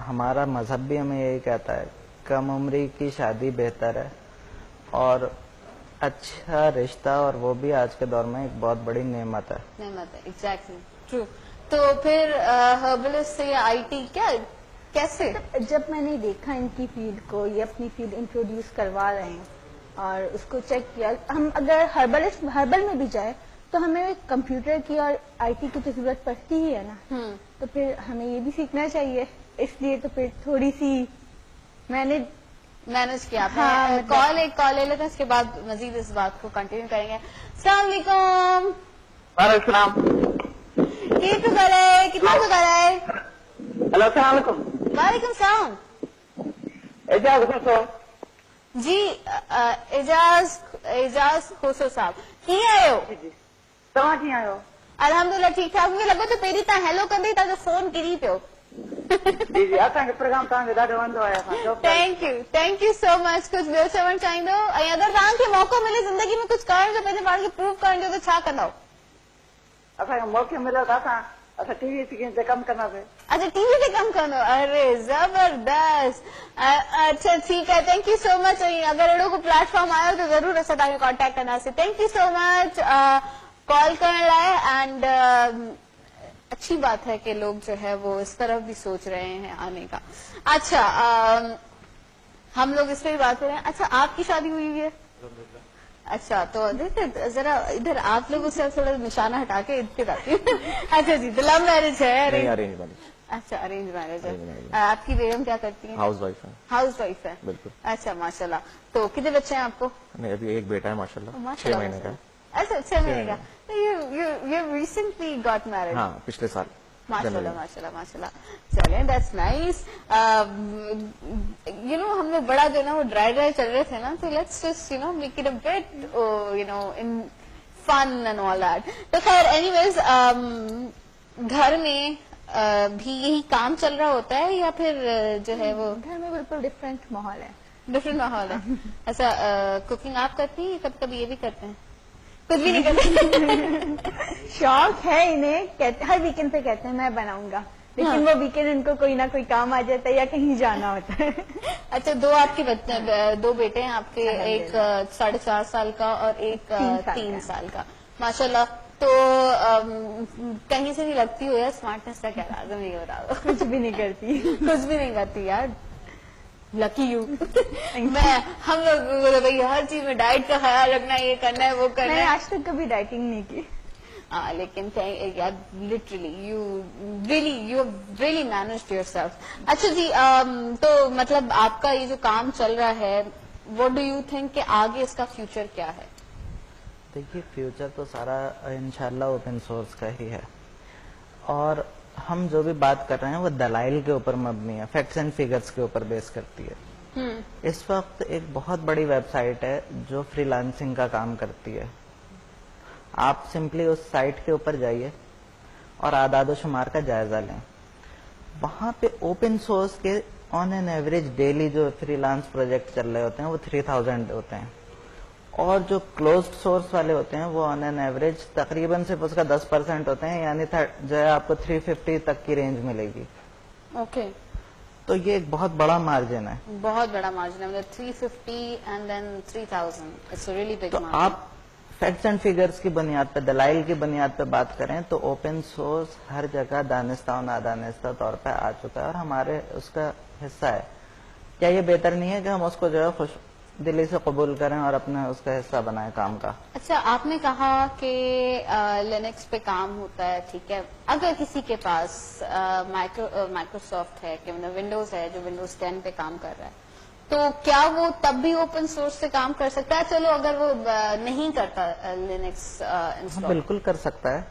ہمارا مذہب بھی ہمیں یہی کہتا ہے کم عمری کی شادی بہتر ہے, اور اچھا رشتہ, اور وہ بھی آج کے دور میں ایک بہت بڑی نعمت ہے. نعمت ہے. Exactly true. تو پھر ہربلسٹ سے آئی ٹی کیسے؟ جب میں نے دیکھا ان کی فیلڈ کو, یہ اپنی فیلڈ انٹروڈیوس کروا رہے ہیں, اور اس کو چیک کیا. ہم اگر ہربل میں بھی جائے تو ہمیں کمپیوٹر کی اور آئی ٹی کی تو ضرورت پڑتی ہی ہے نا, تو پھر ہمیں یہ بھی سیکھنا چاہیے. اس لیے تو پھر تھوڑی سی میں نے مینج کیا. کال ایک کال لے لیتے ہیں, اس کے بعد مزید اس بات کو کنٹینیو کریں گے. السلام علیکم. وعلیکم السلام. کتنا شکر ہے, کتنا شکر ہے. ہلو السلام علیکم. وعلیکم السلام. اعجاز خسرو. جی اعجاز خسرو صاحب کی آئے ہو؟ تمام کی آئے ہو؟ الحمدللہ ٹھیک ٹھاک. مجھے لگو تو پہری تا ہیلو کر دی تا جو فون کری پیو. جی جی اصل پروگرام تمہیں ॾाढो वणंदो आहे. تھینک یو سو مچ. کچھ ॿियो चवणु चाहींदो, ऐं अगरि तव्हांखे मौक़ो मिले ज़िंदगी में कुझु करण जो, पंहिंजे पाण खे प्रूव करण जो, त छा कंदव? असांखे मौक़ो मिलियो त असां टीवी स्क्रीन ते कमु कंदासीं. अच्छा टीवी ते कमु कंदो. अरे जबरदस्त. अच्छा ठीकु आहे. Thank you so much. अगरि अहिड़ो को प्लेटफॉर्म आयो त ज़रूरु असां तव्हांखे कॉन्टेक्ट कंदासीं. Thank you so much call करण लाइ. एंड اچھی بات ہے کہ لوگ جو ہے وہ اس طرف بھی سوچ رہے ہیں آنے کا. اچھا ہم لوگ اس پہ بھی بات کر رہے ہیں. اچھا آپ کی شادی ہوئی ہے؟ اچھا تو دیکھتے ذرا ادھر آپ لوگوں سے تھوڑا نشانہ ہٹا کے ادھر آتی ہیں. اچھا جی, تو لو میرج ہے؟ اچھا ارینج میرج ہے. آپ کی بیگم کیا کرتی ہیں؟ ہاؤس وائف ہے. ہاؤس وائف ہے. بالکل. اچھا ماشاء اللہ. تو کتنے بچے ہیں آپ کو؟ نہیں, ابھی ایک بیٹا ہے ماشاء اللہ, 6 مہینے کا. اچھا 6 مہینے کا. You recently got married? ہاں پچھلے سال. ماشاء اللہ ماشاء اللہ ماشاء اللہ. چلیں دیٹس نائس. ہم لوگ بڑا جو ہے نا وہ ڈرائی چل رہے تھے نا, تو let's just make it a but in fun and all that. تو خیر اینی ویز گھر میں بھی یہی کام چل رہا ہوتا ہے, یا پھر جو ہے وہ گھر میں بالکل ڈفرینٹ ماحول ہے. ڈفرینٹ ماحول ہے. ایسا کوکنگ آپ کرتی ہیں, کبھی کبھی یہ بھی کرتے ہیں؟ कुछ भी नहीं करते? शौक है इन्हें, कहते हर वीकेंड पे कहते हैं मैं बनाऊंगा, लेकिन वो वीकेंड इनको कोई ना कोई काम आ जाता है या कहीं जाना होता है। अच्छा, दो आपके बच्चे, दो बेटे हैं आपके, एक 4.5 साल का और एक 3 साल का, माशाल्लाह। तो कहीं से नहीं लगती हो यार स्मार्टनेस का, क्या राज है ये बता दो। कुछ भी नहीं करती। कुछ भी नहीं करती यार, लकी यू। मैं हम लोग तो भाई हर चीज में डाइट का ख्याल रखना, ये करना है वो करना मैंने है। आज तक कभी डाइटिंग नहीं की। लेकिन यार literally you really managed yourself. अच्छा जी, तो मतलब आपका ये जो काम चल रहा है, व्हाट डू यू थिंक कि आगे इसका फ्यूचर क्या है? देखिए, फ्यूचर तो सारा इंशाल्लाह ओपन सोर्स का ही है, और हम जो भी बात कर रहे हैं वो दलाइल के ऊपर मबनी है, फैक्ट्स एंड फिगर्स के ऊपर बेस करती है। इस वक्त एक बहुत बड़ी वेबसाइट है जो फ्रीलांसिंग का काम करती है। आप सिंपली उस साइट के ऊपर जाइए और आदाद शुमार का जायजा लें। वहां पे ओपन सोर्स के ऑन एन एवरेज डेली जो फ्रीलांस प्रोजेक्ट चल रहे होते हैं वो 3000 होते हैं, और जो क्लोज्ड सोर्स वाले होते हैं वो ऑन एन एवरेज तकरीबन सिर्फ उसका 10% होते हैं, यानी जो है आपको 350 तक की रेंज मिलेगी। ओके, तो ये एक बहुत बड़ा मार्जिन है। बहुत बड़ा मार्जिन है, मतलब 350 and then 3000, it's really big तो मार्जिन। आप फैक्ट्स एंड फिगर्स की बुनियाद पे, दलाइल की बुनियाद पे बात करें तो ओपन सोर्स हर जगह दानिस्ता और नादानिस्ता तौर पे आ चुका है और हमारे उसका हिस्सा है। क्या ये बेहतर नहीं है कि हम उसको जो है खुश दिली से कबूल करें और अपने उसका हिस्सा बनाएं काम का? अच्छा, आपने कहा कि लिनक्स पे काम होता है, ठीक है। अगर किसी के पास माइक्रोसॉफ्ट है कि मतलब विंडोज है जो विंडोज 10 पे काम कर रहा है, तो क्या वो तब भी ओपन सोर्स से काम कर सकता है? चलो अगर वो नहीं करता लिनक्स इंस्टॉल, बिल्कुल कर सकता है।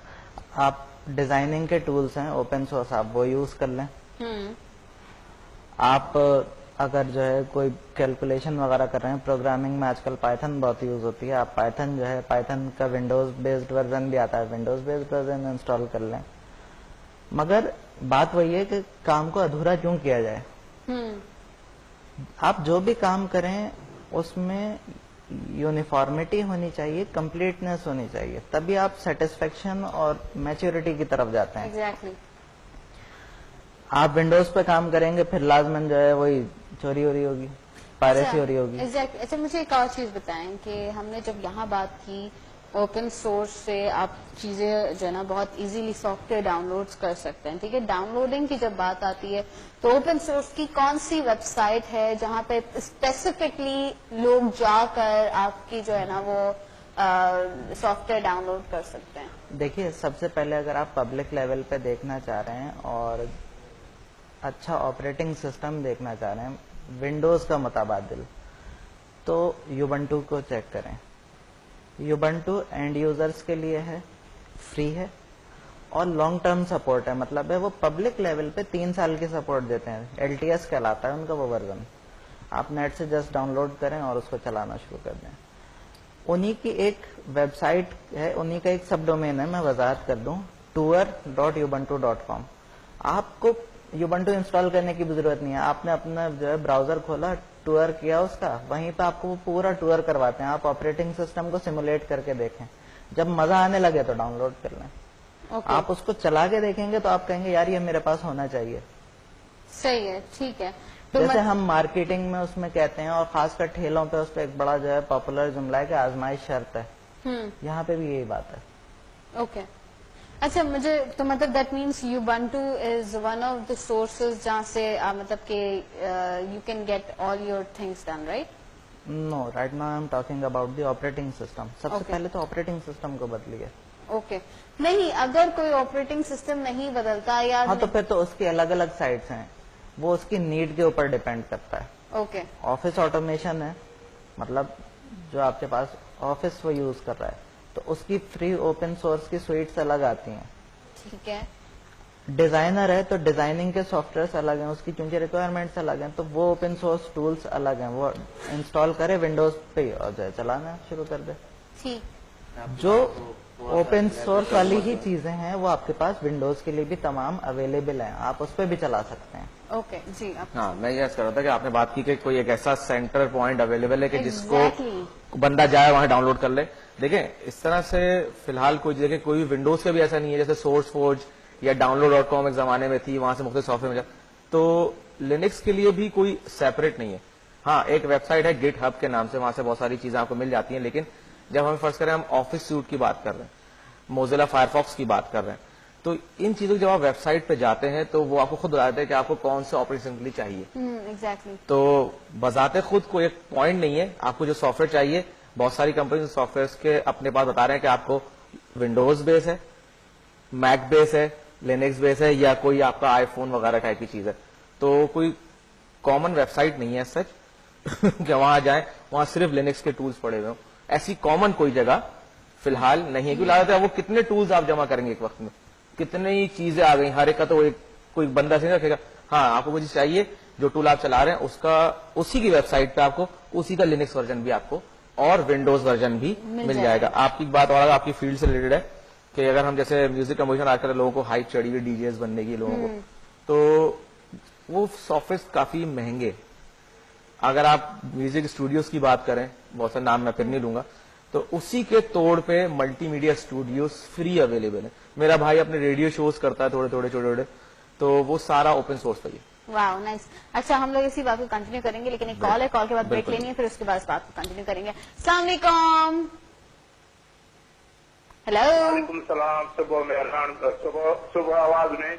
आप डिजाइनिंग के टूल्स हैं ओपन सोर्स, आप वो यूज कर लें। आप अगर जो है कोई कैलकुलेशन वगैरह कर रहे हैं, प्रोग्रामिंग में आजकल पाइथन बहुत यूज होती है, आप पाइथन जो है, पाइथन का विंडोज बेस्ड वर्जन भी आता है, विंडोज बेस्ड वर्जन इंस्टॉल कर लें। मगर बात वही है कि काम को अधूरा क्यों किया जाए। आप जो भी काम करें उसमें यूनिफॉर्मिटी होनी चाहिए, कंप्लीटनेस होनी चाहिए, तभी आप सेटिस्फेक्शन और मैच्योरिटी की तरफ जाते हैं। एग्जैक्टली। आप विंडोज पे काम करेंगे फिर लाजमन जो है वही चोरी हो रही होगी, पायरेसी हो रही होगी। एग्जैक्टली। अच्छा, मुझे एक और चीज बताएं कि हमने जब यहाँ बात की ओपन सोर्स से आप चीजें जो है ना बहुत इजीली सॉफ्टवेयर डाउनलोड्स कर सकते हैं, ठीक है। डाउनलोडिंग की जब बात आती है तो ओपन सोर्स की कौन सी वेबसाइट है जहाँ पे स्पेसिफिकली लोग जाकर आपकी जो है ना वो सॉफ्टवेयर डाउनलोड कर सकते हैं? देखिए, सबसे पहले अगर आप पब्लिक लेवल पे देखना चाह रहे हैं और अच्छा ऑपरेटिंग सिस्टम देखना चाह रहे हैं विंडोज का मुताबादिल, तो युबंटू को चेक करें। युबंटू एंड यूजर्स के लिए है, फ्री है और लॉन्ग टर्म सपोर्ट है, मतलब है वो पब्लिक लेवल पे 3 साल की सपोर्ट देते हैं। LTS कहलाता है उनका वो वर्जन। आप नेट से जस्ट डाउनलोड करें और उसको चलाना शुरू कर दें। उन्हीं की एक वेबसाइट है, उन्हीं का एक सब डोमेन है, मैं वजाहत कर दूं, tour.ubuntu.com। आपको युबंटू इंस्टॉल करने की भी जरूरत नहीं है, आपने अपना जो है ब्राउजर खोला, टूर किया उसका, वहीं पे आपको पूरा टूर करवाते हैं। आप ऑपरेटिंग सिस्टम को सिमुलेट करके देखें, जब मजा आने लगे तो डाउनलोड कर लें। आप उसको चला के देखेंगे तो आप कहेंगे यार ये मेरे पास होना चाहिए। सही है, ठीक है। तो जैसे हम मार्केटिंग में उसमें कहते हैं और खासकर ठेलों पे उस पर एक बड़ा जो है पॉपुलर जुमला है कि आजमाइश शर्त है, यहाँ पे भी यही बात है। ओके। अच्छा, मुझे तो मतलब that means Ubuntu is one of the sources जहाँ से मतलब कि you can get all your things done, right? No, right now I am talking about the operating system. सबसे Okay. पहले तो ऑपरेटिंग सिस्टम को बदलिए। ओके। नहीं, अगर कोई ऑपरेटिंग सिस्टम नहीं बदलता या हाँ, तो फिर तो उसकी अलग अलग साइट्स हैं, वो उसकी नीड के ऊपर डिपेंड करता है। ओके। ऑफिस ऑटोमेशन है, मतलब जो आपके पास ऑफिस वो यूज कर रहा है, तो उसकी फ्री ओपन सोर्स की स्वीट्स अलग आती हैं। ठीक है। डिजाइनर है तो डिजाइनिंग के सॉफ्टवेयर अलग हैं, उसकी चूंकि रिक्वायरमेंट्स अलग हैं, तो वो ओपन सोर्स टूल्स अलग हैं, वो इंस्टॉल करे विंडोज पे और जो है चलाना शुरू कर दे। ठीक। جو اوپن سورس والی ہی چیزیں ہیں وہ آپ کے پاس ونڈوز کے لیے بھی تمام اویلیبل ہیں, آپ اس پہ بھی چلا سکتے ہیں. اوکے جی آپ ہاں میں یہ کر رہا تھا کہ آپ نے بات کی کہ کوئی ایک ایسا سینٹر پوائنٹ اویلیبل ہے کہ جس کو Exactly. بندہ جائے وہاں ڈاؤن لوڈ کر لے. دیکھیں اس طرح سے فی الحال کوئی ونڈوز کا بھی ایسا نہیں ہے جیسے سورس فورج یا ڈاؤن لوڈ ڈاٹ کام ایک زمانے میں تھی, وہاں سے مختلف سافٹ ویئر تو لینکس کے لیے بھی کوئی سیپریٹ نہیں ہے. ہاں ایک ویب سائٹ ہے گٹ ہب کے نام سے, وہاں سے بہت ساری چیزیں آپ کو مل جاتی ہیں, لیکن جب ہم فرض کریں ہم آفس سوٹ کی بات کر رہے ہیں, موزیلا فائر فاکس کی بات کر رہے ہیں, تو ان چیزوں کی جب آپ ویب سائٹ پہ جاتے ہیں تو وہ آپ کو خود بتاتے ہیں کہ آپ کو کون سے آپریشن کے لیے چاہیے. ایگزیکٹلی. تو بذات خود کوئی ایک پوائنٹ نہیں ہے, آپ کو جو سافٹ ویئر چاہیے بہت ساری کمپنی سافٹ ویئر کے اپنے پاس بتا رہے ہیں کہ آپ کو ونڈوز بیس ہے, میک بیس ہے, لینکس بیس ہے, یا کوئی آپ کا آئی فون وغیرہ ٹائپ کی چیز ہے. تو کوئی کامن ویب سائٹ نہیں ہے سچ کہ وہاں جائیں وہاں صرف لینکس کے ٹولز پڑے ہوئے ہوں, ایسی کامن کوئی جگہ فی الحال نہیں ہے. کیوں لگتا ہے وہ کتنے ٹولز آپ جمع کریں گے ایک وقت میں, کتنی چیزیں آ گئی, ہر ایک کا تو کوئی بندہ سے نہیں رکھے گا. ہاں آپ کو مجھے چاہیے جو ٹول آپ چلا رہے ہیں اس کا اسی کی ویب سائٹ پہ آپ کو اسی کا لینکس ورژن بھی آپ کو اور ونڈوز ورژن بھی مل جائے گا. آپ کی بات اور آپ کی فیلڈ سے ریلیٹڈ ہے کہ اگر ہم جیسے میوزک کمپوزیشن آج کل لوگوں کو ہائپ چڑھی ہوئی ڈی جیز بننے کی لوگوں کو, تو وہ سافٹ ویئر کافی مہنگے. اگر آپ میوزک اسٹوڈیوز کی بات کریں, بہت سارے نام میں پھر نہیں لوں گا, تو اسی کے توڑ پہ multi media studios free available ہے. میرا بھائی اپنے ریڈیو شوز کرتا ہے تھوڑے تھوڑے چھوٹے چھوٹے, تو وہ سارا اوپن سورس پہ ہی. واو نائس. اچھا ہم لوگ اسی بات کو کنٹینیو کریں گے, لیکن ایک کال ہے, کال کے بعد بریک لینی ہے, پھر اس کے بعد بات کو کنٹینیو کریں گے. السلام علیکم. ہیلو. وعلیکم السلام. صبح مہربان صبح آواز میں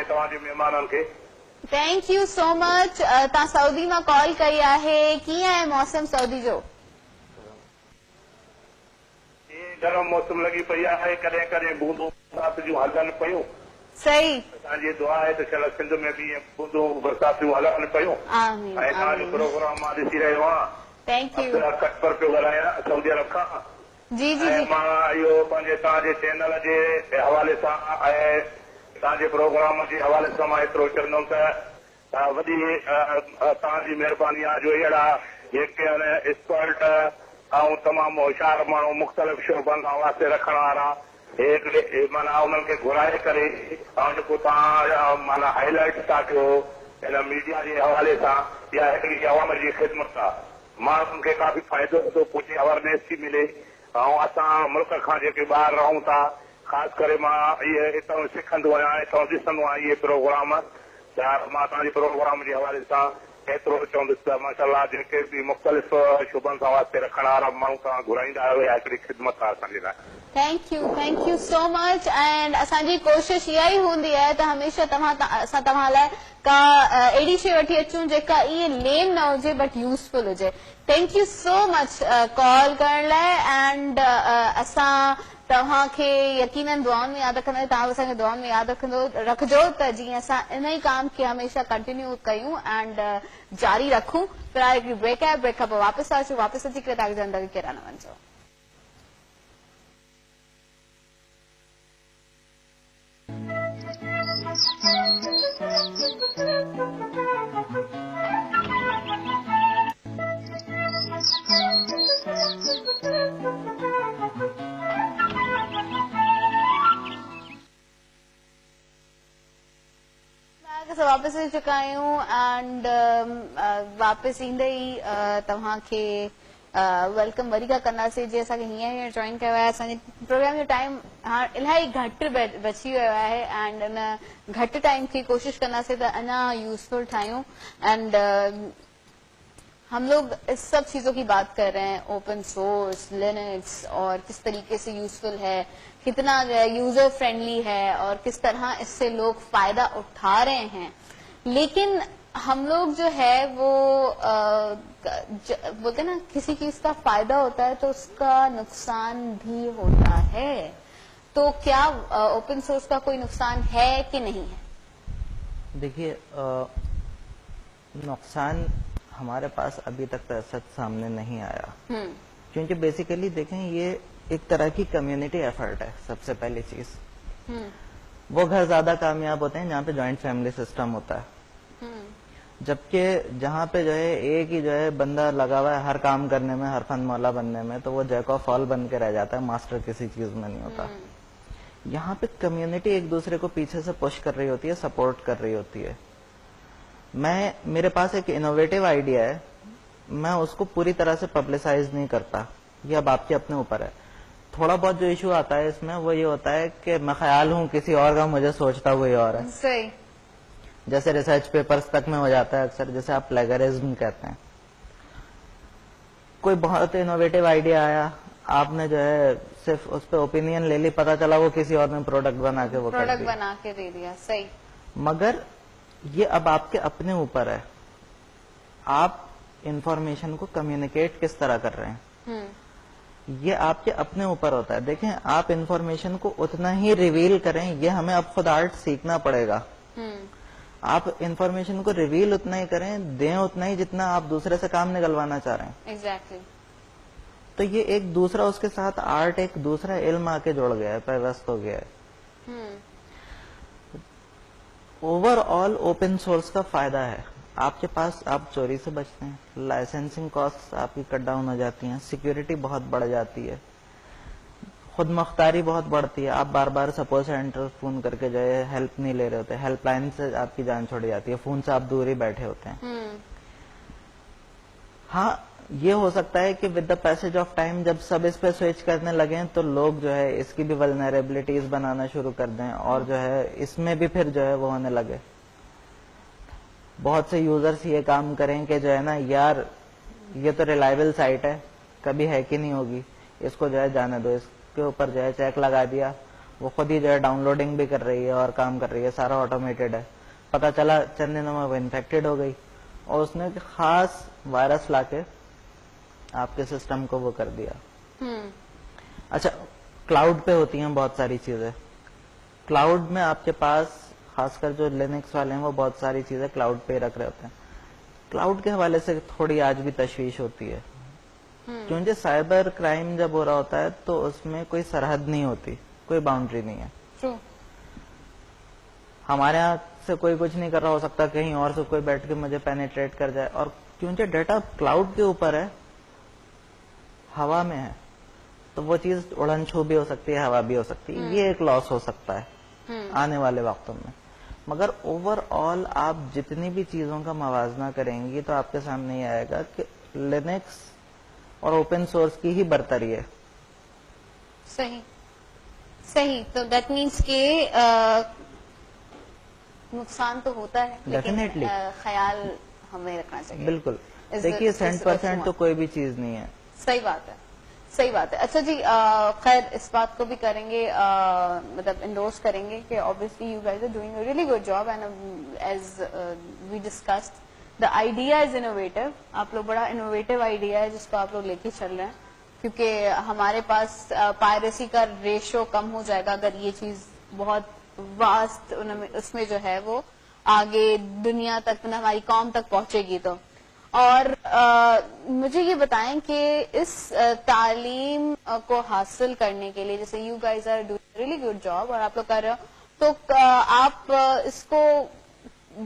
تمہارے مہمانوں کے थैंक यू सो मच. तव्हां सऊदी मां कॉल कई आहे, कीअं आहे मौसम सऊदी जो? गरम मौसम लगी पई आहे, कॾहिं कॾहिं बूंदूं बरसात जूं हलनि पियूं. सही. असांजी दुआ आहे त चलो सिंध में बि बूंदूं बरसातियूं हलनि पियूं. आमीन ऐं तव्हांजो आमीन. प्रोग्राम मां ॾिसी रहियो आहियां. Thank you. अब्दुल्ला कटपर पियो ॻाल्हायां सऊदी अरब खां. जी जी ऐं जी. मां इहो पंहिंजे तव्हांजे चैनल जे हवाले सां ऐं तव्हांजे प्रोग्राम जे हवाले सां मां एतिरो चवंदुमि त वॾी तव्हांजी महिरबानी आहे जो अहिड़ा जेके एक्सपर्ट ऐं तमामु होशियार माण्हू मुख़्तलिफ़ शोबनि खां वास्ते रखण वारा माना उन्हनि खे घुराए करे ऐं जेको तव्हां माना हाईलाइट था कयो हिन मीडिया जे हवाले सां, इहा हिकिड़ी अवाम जी ख़िदमत आहे. माण्हुनि खे काफ़ी फ़ाइदो थो पुछे, अवेयरनेस थी मिले. ऐं असां मुल्क खां जेके ॿाहिरि रहूं था, ख़ासि करे मां इहे हितां सिखंदो आहियां, हितां ॾिसंदो आहियां इहे प्रोग्राम. मां तव्हांजे प्रोग्राम जे हवाले सां एतिरो चवंदुसि त माशाल्लाह जेके बि मुख़्तलिफ़ शुबनि सां वास्ते रखण वारा माण्हू तव्हां घुराईंदा आहियो, इहा हिकिड़ी ख़िदमत आहे असांजे लाइ. Thank you so much. And असांजी कोशिश इहा ई हूंदी आहे त हमेशह असां तव्हां लाइ का अहिड़ी शइ वठी अचूं जेका ईअं लेम न हुजे बट यूज़फुल हुजे. Thank you so much call करण लाइ. एंड असां तव्हांखे यकीनन दुआउनि में यादि रखंदा, तव्हां असांखे दुआउनि में यादि रखिजो त जीअं असां इन ई काम खे हमेशह कंटिन्यू कयूं एंड जारी रखूं. फिलहाल हिकिड़ी ब्रेक आहे, ब्रेक खां पोइ वापसि अचूं, वापसि अची करे तव्हांखे ज़िंदगी केरा न वञिजो. वापस अची चुका आहियूं एंड वापस ईंदे ई तव्हांखे वेलकम वरी खां कंदासीं. जीअं असांखे हींअर जॉइन कयो आहे, असांजे प्रोग्राम जो टाइम हाणे इलाही घटि बची वियो आहे एंड इन घटि टाइम खे कोशिशि कंदासीं त अञा यूज़फुल ठाहियूं. एंड हम लोग इस सब चीजों की बात कर रहे हैं, ओपन सोर्स, लिनक्स, और किस तरीके से यूजफुल है, कितना यूजर फ्रेंडली है और किस तरह इससे लोग फायदा उठा रहे हैं. लेकिन हम लोग जो है वो बोलते हैं ना, किसी चीज का फायदा होता है तो उसका नुकसान भी होता है. तो क्या ओपन सोर्स का कोई नुकसान है कि नहीं है? देखिए नुकसान हमारे पास अभी तक तो सच सामने नहीं आया, क्योंकि बेसिकली देखें ये एक तरह की कम्युनिटी एफर्ट है. सबसे पहली चीज, वो घर ज्यादा कामयाब होते हैं जहाँ पे जॉइंट फैमिली सिस्टम होता है. جبکہ جہاں پہ جو ہے ایک ہی جو ہے بندہ لگا ہوا ہے ہر کام کرنے میں، ہر فن مولا بننے میں، تو وہ جیک آف آل بن کے رہ جاتا ہے، ماسٹر کسی چیز میں نہیں ہوتا. یہاں پہ کمیونٹی ایک دوسرے کو پیچھے سے پش کر رہی ہوتی ہے، سپورٹ کر رہی ہوتی ہے. میرے پاس ایک انوویٹو آئیڈیا ہے، میں اس کو پوری طرح سے پبلسائز نہیں کرتا، یہ اب آپ کے اپنے اوپر ہے. تھوڑا بہت جو ایشو آتا ہے اس میں وہ یہ ہوتا ہے کہ میں خیال ہوں کسی اور کا، مجھے سوچتا کوئی اور ہے. صحیح. جیسے ریسرچ پیپرز تک میں ہو جاتا ہے اکثر، جیسے آپ پلیگرزم کہتے ہیں. کوئی بہت انوویٹو آئیڈیا آیا، آپ نے جو ہے صرف اس پہ اوپینین لے لی، پتا چلا وہ کسی اور نے پروڈکٹ بنا کے وہ کر پروڈکٹ دیا. بنا کے دے دیا. صحیح. مگر یہ اب آپ کے اپنے اوپر ہے، آپ انفارمیشن کو کمیونیکیٹ کس طرح کر رہے ہیں، یہ آپ کے اپنے اوپر ہوتا ہے. دیکھیں آپ انفارمیشن کو اتنا ہی ریویل کریں، یہ ہمیں اب خود آرٹ سیکھنا پڑے گا. آپ انفارمیشن کو ریویل اتنا ہی کریں، دیں اتنا ہی جتنا آپ دوسرے سے کام نکلوانا چاہ رہے ہیں. ایگزیکٹلی. تو یہ ایک دوسرا اس کے ساتھ آرٹ، ایک دوسرا علم آ کے جڑ گیا ہے، پیوست ہو گیا ہے. اوور آل اوپن سورس کا فائدہ ہے، آپ کے پاس آپ چوری سے بچتے ہیں، لائسنسنگ کاسٹ آپ کی کٹ ڈاؤن ہو جاتی ہیں، سیکیورٹی بہت بڑھ جاتی ہے، خود مختاری بہت بڑھتی ہے. آپ بار بار سپوز سینٹر فون کر کے جو ہے ہیلپ نہیں لے رہے ہوتے، ہیلپ لائن سے آپ کی جان چھوڑی جاتی ہے، فون سے آپ دور ہی بیٹھے ہوتے ہیں. ہاں یہ ہو سکتا ہے کہ with the passage of time جب سب اس پہ سوئچ کرنے لگیں تو لوگ جو ہے اس کی بھی ولنریبلٹیز بنانا شروع کر دیں، اور جو ہے اس میں بھی پھر جو ہے وہ ہونے لگے. بہت سے یوزرز یہ کام کریں کہ جو ہے نا یار یہ تو ریلائبل سائٹ ہے، کبھی ہے کہ نہیں ہوگی، اس کو جو ہے جانے دو، اس کے اوپر جو ہے چیک لگا دیا، وہ خود ہی جو ہے ڈاؤن لوڈنگ بھی کر رہی ہے اور کام کر رہی ہے، سارا آٹومیٹڈ ہے. پتا چلا چند دنوں میں وہ انفیکٹڈ ہو گئی اور اس نے خاص وائرس لا کے آپ کے سسٹم کو وہ کر دیا. اچھا کلاؤڈ پہ ہوتی ہیں بہت ساری چیزیں. کلاؤڈ میں آپ کے پاس خاص کر جو لینکس والے ہیں وہ بہت ساری چیزیں کلاؤڈ پہ رکھ رہے ہوتے ہیں. کلاؤڈ کے حوالے سے تھوڑی آج بھی تشویش ہوتی ہے، کیونکہ سائبر کرائم جب ہو رہا ہوتا ہے تو اس میں کوئی سرحد نہیں ہوتی، کوئی باؤنڈری نہیں ہے. ہمارے یہاں سے کوئی کچھ نہیں کر رہا ہو سکتا، کہیں اور سے کوئی بیٹھ کے مجھے پینیٹریٹ کر جائے. اور کیونکہ ڈیٹا کلاؤڈ کے اوپر ہے، ہوا میں ہے، تو وہ چیز اڑن چھو بھی ہو سکتی ہے، ہوا بھی ہو سکتی ہے. یہ ایک لاس ہو سکتا ہے آنے والے وقتوں میں. مگر اوور آل آپ جتنی بھی چیزوں کا موازنہ کریں گی تو آپ کے سامنے یہ آئے گا کہ لینکس اور اوپن سورس کی ہی برتری ہے. صحیح صحیح. تو دیٹ مینس کہ نقصان تو ہوتا ہے لیکن Definitely. خیال ہمیں رکھنا چاہیے. بالکل. دیکھیے 100% تو کوئی بھی چیز نہیں ہے. صحیح بات ہے، صحیح بات ہے. اچھا جی خیر اس بات کو بھی کریں گے، مطلب انڈورس کریں گے کہ obviously you guys are doing a really good job and as we discussed the idea is innovative. آپ لوگ بڑا انوویٹو آئیڈیا ہے جس کو آپ لوگ لے کے چل رہے ہیں، کیونکہ ہمارے پاس پائریسی کا ریشو کم ہو جائے گا اگر یہ چیز بہت واسٹ اس میں جو ہے وہ آگے دنیا تک، ہماری قوم تک پہنچے گی. تو اور مجھے یہ بتائیں کہ اس تعلیم کو حاصل کرنے کے لیے، جیسے you guys are doing really good job اور آپ لوگ کر رہے ہو، تو آپ اس کو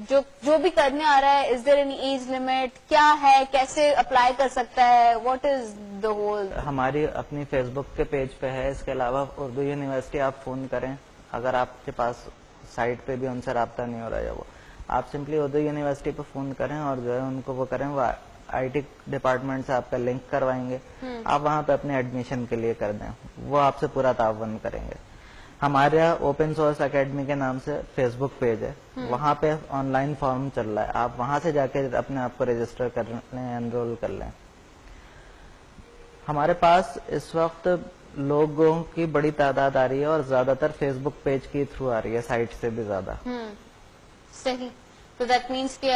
جو بھی کرنے آ رہا ہے، از دیر اینی ایج لمٹ، کیا ہے، کیسے اپلائی کر سکتا ہے، واٹ از دا ہول؟ ہماری اپنی فیس بک کے پیج پہ ہے. اس کے علاوہ اردو یونیورسٹی آپ فون کریں، اگر آپ کے پاس سائٹ پہ بھی ان سے رابطہ نہیں ہو رہا ہے، وہ آپ سمپلی اردو یونیورسٹی پہ فون کریں اور جو ہے ان کو وہ کریں، وہ آئی ٹی ڈپارٹمنٹ سے آپ کا لنک کروائیں گے، آپ وہاں پہ اپنے ایڈمیشن کے لیے کر دیں، وہ آپ سے پورا تعاون کریں گے. ہمارے یہاں اوپن سورس اکیڈمی کے نام سے فیس بک پیج ہے، وہاں پہ آن لائن فارم چل رہا ہے، آپ وہاں سے جا کے اپنے آپ کو رجسٹر کر لیں، انرول کر لیں. ہمارے پاس اس وقت لوگوں کی بڑی تعداد آ رہی ہے اور زیادہ تر فیس بک پیج کے تھرو آ رہی ہے، سائٹ سے بھی زیادہ. صحیح. تو دیٹ مینس کہ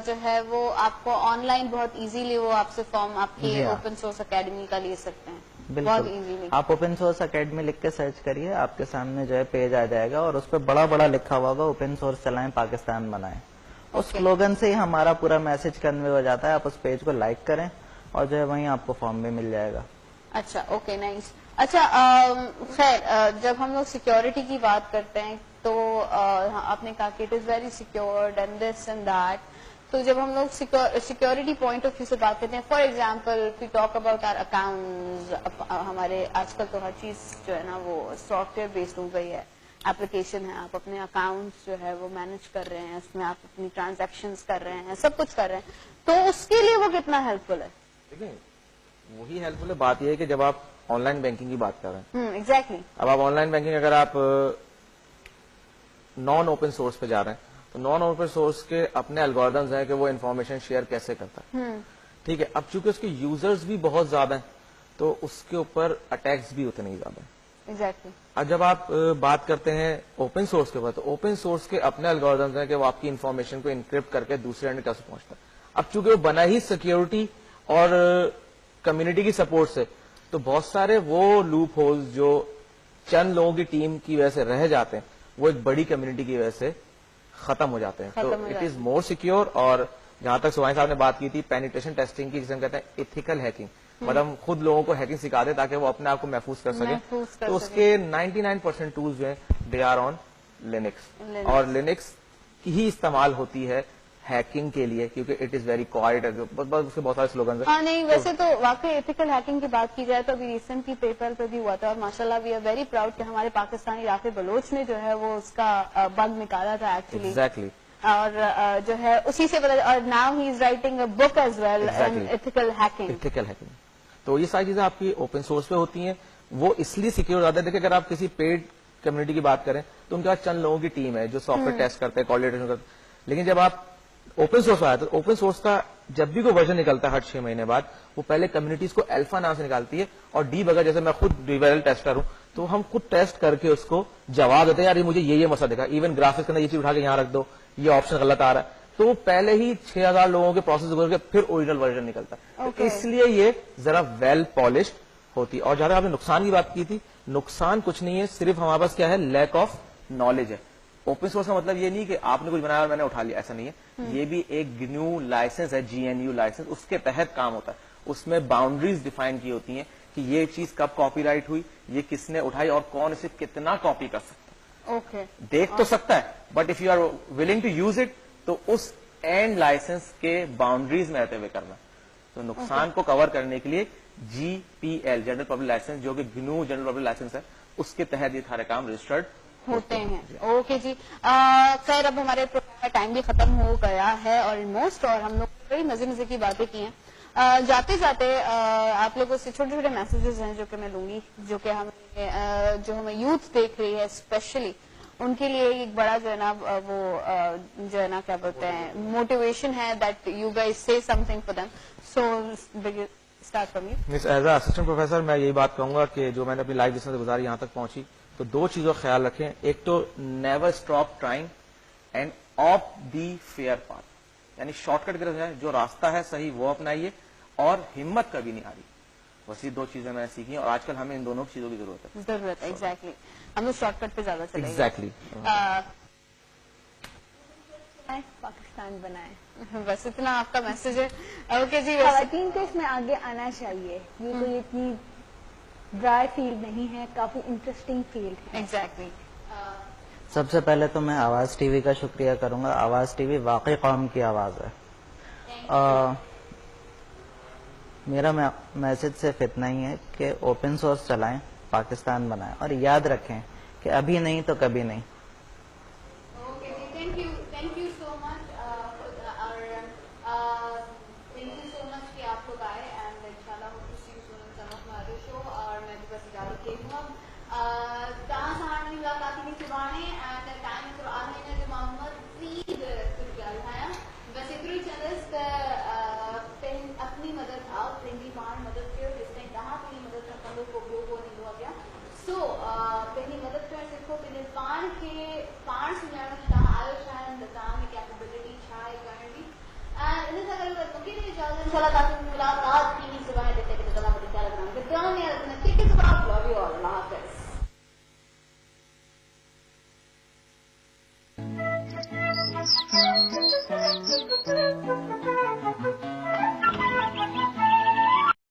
جو ہے وہ آپ کو آن لائن بہت ایزیلی وہ آپ سے فارم آپ کی اوپن سورس اکیڈمی کا لے سکتے ہیں. بہت ایزیلی آپ اوپن سورس اکیڈمی لکھ کے سرچ کریے، آپ کے سامنے جو ہے پیج آ جائے گا اور اس پہ بڑا بڑا لکھا ہوا ہوگا اوپن سورس چلائیں، پاکستان بنائیں. اس سلوگن سے ہی ہمارا پورا میسج کنوے ہو جاتا ہے. آپ اس پیج کو لائک کریں اور جو ہے وہیں آپ کو فارم بھی مل جائے گا. اچھا اوکے نائس. اچھا خیر جب ہم لوگ سیکیورٹی کی بات کرتے ہیں تو آپ نے کہا کہ it is very secured and this and that, تو جب ہم لوگ سیکورٹی پوائنٹ آف ویو سے بات کرتے ہیں، for example we talk about our account, ہمارے آج کل تو ہر چیز جو ہے نا وہ سافٹ ویئر بیسڈ ہو گئی ہے، اپلیکیشن ہے، آپ اپنے اکاؤنٹ جو ہے وہ مینج کر رہے ہیں، اس میں آپ اپنی ٹرانزیکشنز کر رہے ہیں، سب کچھ کر رہے ہیں، تو اس کے لیے وہ کتنا ہیلپ فل ہے؟ دیکھیں وہی ہیلپ فل ہے. بات یہ ہے کہ جب آپ آن لائن بینکنگ کی بات کر رہے ہیں، ایگزیکٹلی. اب آپ آن لائن بینکنگ اگر آپ نان اوپن سورس پہ جا رہے ہیں تو نان اوپن سورس کے اپنے الگوریدمز ہیں کہ وہ انفارمیشن شیئر کیسے کرتا ہے. ٹھیک ہے، اب چونکہ اس کے یوزرز بھی بہت زیادہ ہیں تو اس کے اوپر اٹیکس بھی اتنے ہی زیادہ ہیں. ایگزیکٹلی. اب جب آپ بات کرتے ہیں اوپن سورس کے بعد، تو اوپن سورس کے اپنے الگوریدمز ہیں کہ وہ آپ کی انفارمیشن کو انکرپٹ کر کے دوسرے اینڈ کیسے پہنچتا ہے. اب چونکہ وہ بنا ہی سیکورٹی اور کمیونٹی کی سپورٹ سے، تو بہت سارے وہ لوپ ہولز جو چند لوگوں کی ٹیم کی وجہ سے رہ جاتے ہیں وہ ایک بڑی کمیونٹی کی وجہ سے ختم ہو جاتے ہیں. تو اٹ از مور سیکیور. اور جہاں تک سوائن صاحب نے بات کی تھی پینیٹریشن ٹیسٹنگ کی، جسے ہم کہتے ہیں ایتھیکل ہیکنگ، مطلب خود لوگوں کو ہیکنگ سکھا دے تاکہ وہ اپنے آپ کو محفوظ کر سکیں. تو اس کے 99% ٹولز جو ہیں دے آر آن لینکس، اور لینکس کی ہی استعمال ہوتی ہے ہیکنگ کے لیے کیونکہ اٹ از ویری کوائٹ. اس کے بہت سارے سلوگنز ہیں. ہاں نہیں، ویسے تو واقعی ایتھیکل ہیکنگ کی بات کی جائے تو ابھی ریسنٹلی پیپر پہ بھی ہوا تھا، اور ماشاء اللہ وی آر ویری پراؤڈ کہ ہمارے پاکستانی رافع بلوچ نے جو ہے وہ اس کا بگ نکالا تھا ایکچولی. ایگزیکٹلی. اور جو ہے اسی سے اور now he is writing a book as well ethical hacking. Ethical hacking. تو یہ ساری چیزیں آپ کی اوپن سورس پہ ہوتی ہیں، وہ اس لیے سیکیور زیادہ ہے. دیکھیں اگر آپ کسی پیڈ کمیونٹی کی بات کریں تو ان کے پاس چند لوگوں کی ٹیم ہے جو سافٹ ویئر ٹیسٹ کرتے ہیں، کوآرڈینیشن کرتے ہیں. لیکن جب آپ اوپن سورس آیا تو اوپن سورس کا جب بھی کوئی ورژن نکلتا ہے ہر 6 مہینے بعد، وہ پہلے کمیونٹیز کو الفا نام سے نکالتی ہے اور ڈی بغیر، جیسے میں خود ڈیویلل ٹیسٹر ہوں تو ہم خود ٹیسٹ کر کے اس کو جواب دیتے ہیں یار مجھے یہ مسئلہ دکھا، ایون گرافکس کے اندر یہ چیز اٹھا کے یہاں رکھ دو، یہ آپشن غلط آ رہا ہے. تو وہ پہلے ہی 6000 لوگوں کے پروسیس گزر کے پھر اوریجنل ورژن نکلتا ہے. اس لیے یہ ذرا ویل پالشڈ ہوتی. اور جہاں آپ نے نقصان کی بات کی تھی، نقصان کچھ نہیں ہے، صرف ہمارے پاس کیا ہے، لیک آف نالج ہے. اوپن سورس کا مطلب یہ نہیں کہ آپ نے کچھ بنایا اور میں نے اٹھا لیا، ایسا نہیں ہے. یہ بھی ایک گنیو لائسنس ہے، GNU لائسنس، اس کے تحت کام ہوتا ہے. اس میں باؤنڈریز ڈیفائن کی ہوتی ہیں کہ یہ چیز کب کاپی رائٹ ہوئی، یہ کس نے اٹھائی اور کون اسے کتنا کاپی کر سکتا ہے. دیکھ تو سکتا ہے but if you are willing to use it تو اس اینڈ لائسنس کے باؤنڈریز میں رہتے ہوئے کرنا. تو نقصان کو کور کرنے کے لیے GPL جنرل پبلک لائسنس، جو کہ گنو جنرل پبلک لائسنس ہے، اس کے تحت یہ سارے کام رجسٹرڈ ہوتے ہیں. اوکے جی، خیر اب ہمارے پروگرام کا ٹائم بھی ختم ہو گیا ہے آلموسٹ، اور ہم لوگ بڑی مزے مزے کی باتیں کی ہیں. جاتے جاتے آپ لوگوں سے چھوٹے چھوٹے میسیجز ہیں جو کہ میں لوں گی، جو کہ ہمیں یوتھ دیکھ رہی ہے اسپیشلی ان کے لیے ایک بڑا جو ہے نا وہ جو ہے نا کیا بولتے ہیں موٹیویشن ہے دیٹ یو گائز سے some thing for them. So start from you. As a assistant professor میں یہی بات کہوں گا کہ جو میں نے اپنی لائف جس میں سے گزاری یہاں تک پہنچی، تو 2 چیزوں کا خیال رکھیں. ایک تو never stop trying and of the fair path, یعنی شارٹ کٹ کی بجائے جو راستہ ہے صحیح وہ اپنائیے، اور ہمت کبھی نہیں ہاری. بس یہ 2 چیزیں میں نے سیکھی ہیں اور آج کل ہمیں ان دونوں چیزوں کی ضرورت ہے. ایگزیکٹلی. ہم لوگ شارٹ کٹ پہ زیادہ چلیں گے. ایگزیکٹلی. پاکستان بنائے، بس اتنا آپ کا میسج ہے. اوکے جی، خواتین کو اس میں آگے آنا چاہیے. یہ کوئی اتنی ڈرائی فیلڈ نہیں ہے، کافی انٹرسٹنگ فیلڈ ہے. ایگزیکٹلی. سب سے پہلے تو میں آواز ٹی وی کا شکریہ کروں گا. آواز ٹی وی واقعی قوم کی آواز ہے. میرا میسج صرف اتنا ہی ہے کہ اوپن سورس چلائیں، پاکستان بنائیں، اور یاد رکھیں کہ ابھی نہیں تو کبھی نہیں. اوکے جی، thank you so much. Thank you so much کہ آپ لوگ آئے، اینڈ انشاءاللہ hope to see you soon in some of my other show. اور میں بس اجازت دے دوں اب کہاں سہارنی ملاقاتی کی زبانیں اینڈ ٹائم قرآن نے جو محمد عید ہے بس ادھر چلس اپنی مدد آؤ پہلی بار مدد کرو جس نے کہاں پہلی مدد کا لوگ کو نہیں ہوا گیا. سو پہلی مدد کر سکو پہلے پان کے پان سنجھانا آئو شاید دتام کیپبلٹی چھائے کرنے بھی ان سے اگر ممکن ہے اجازت انشاءاللہ تاکہ ملاقات کی صبح دیتے کہ اللہ مجھے کیا لگنا ہے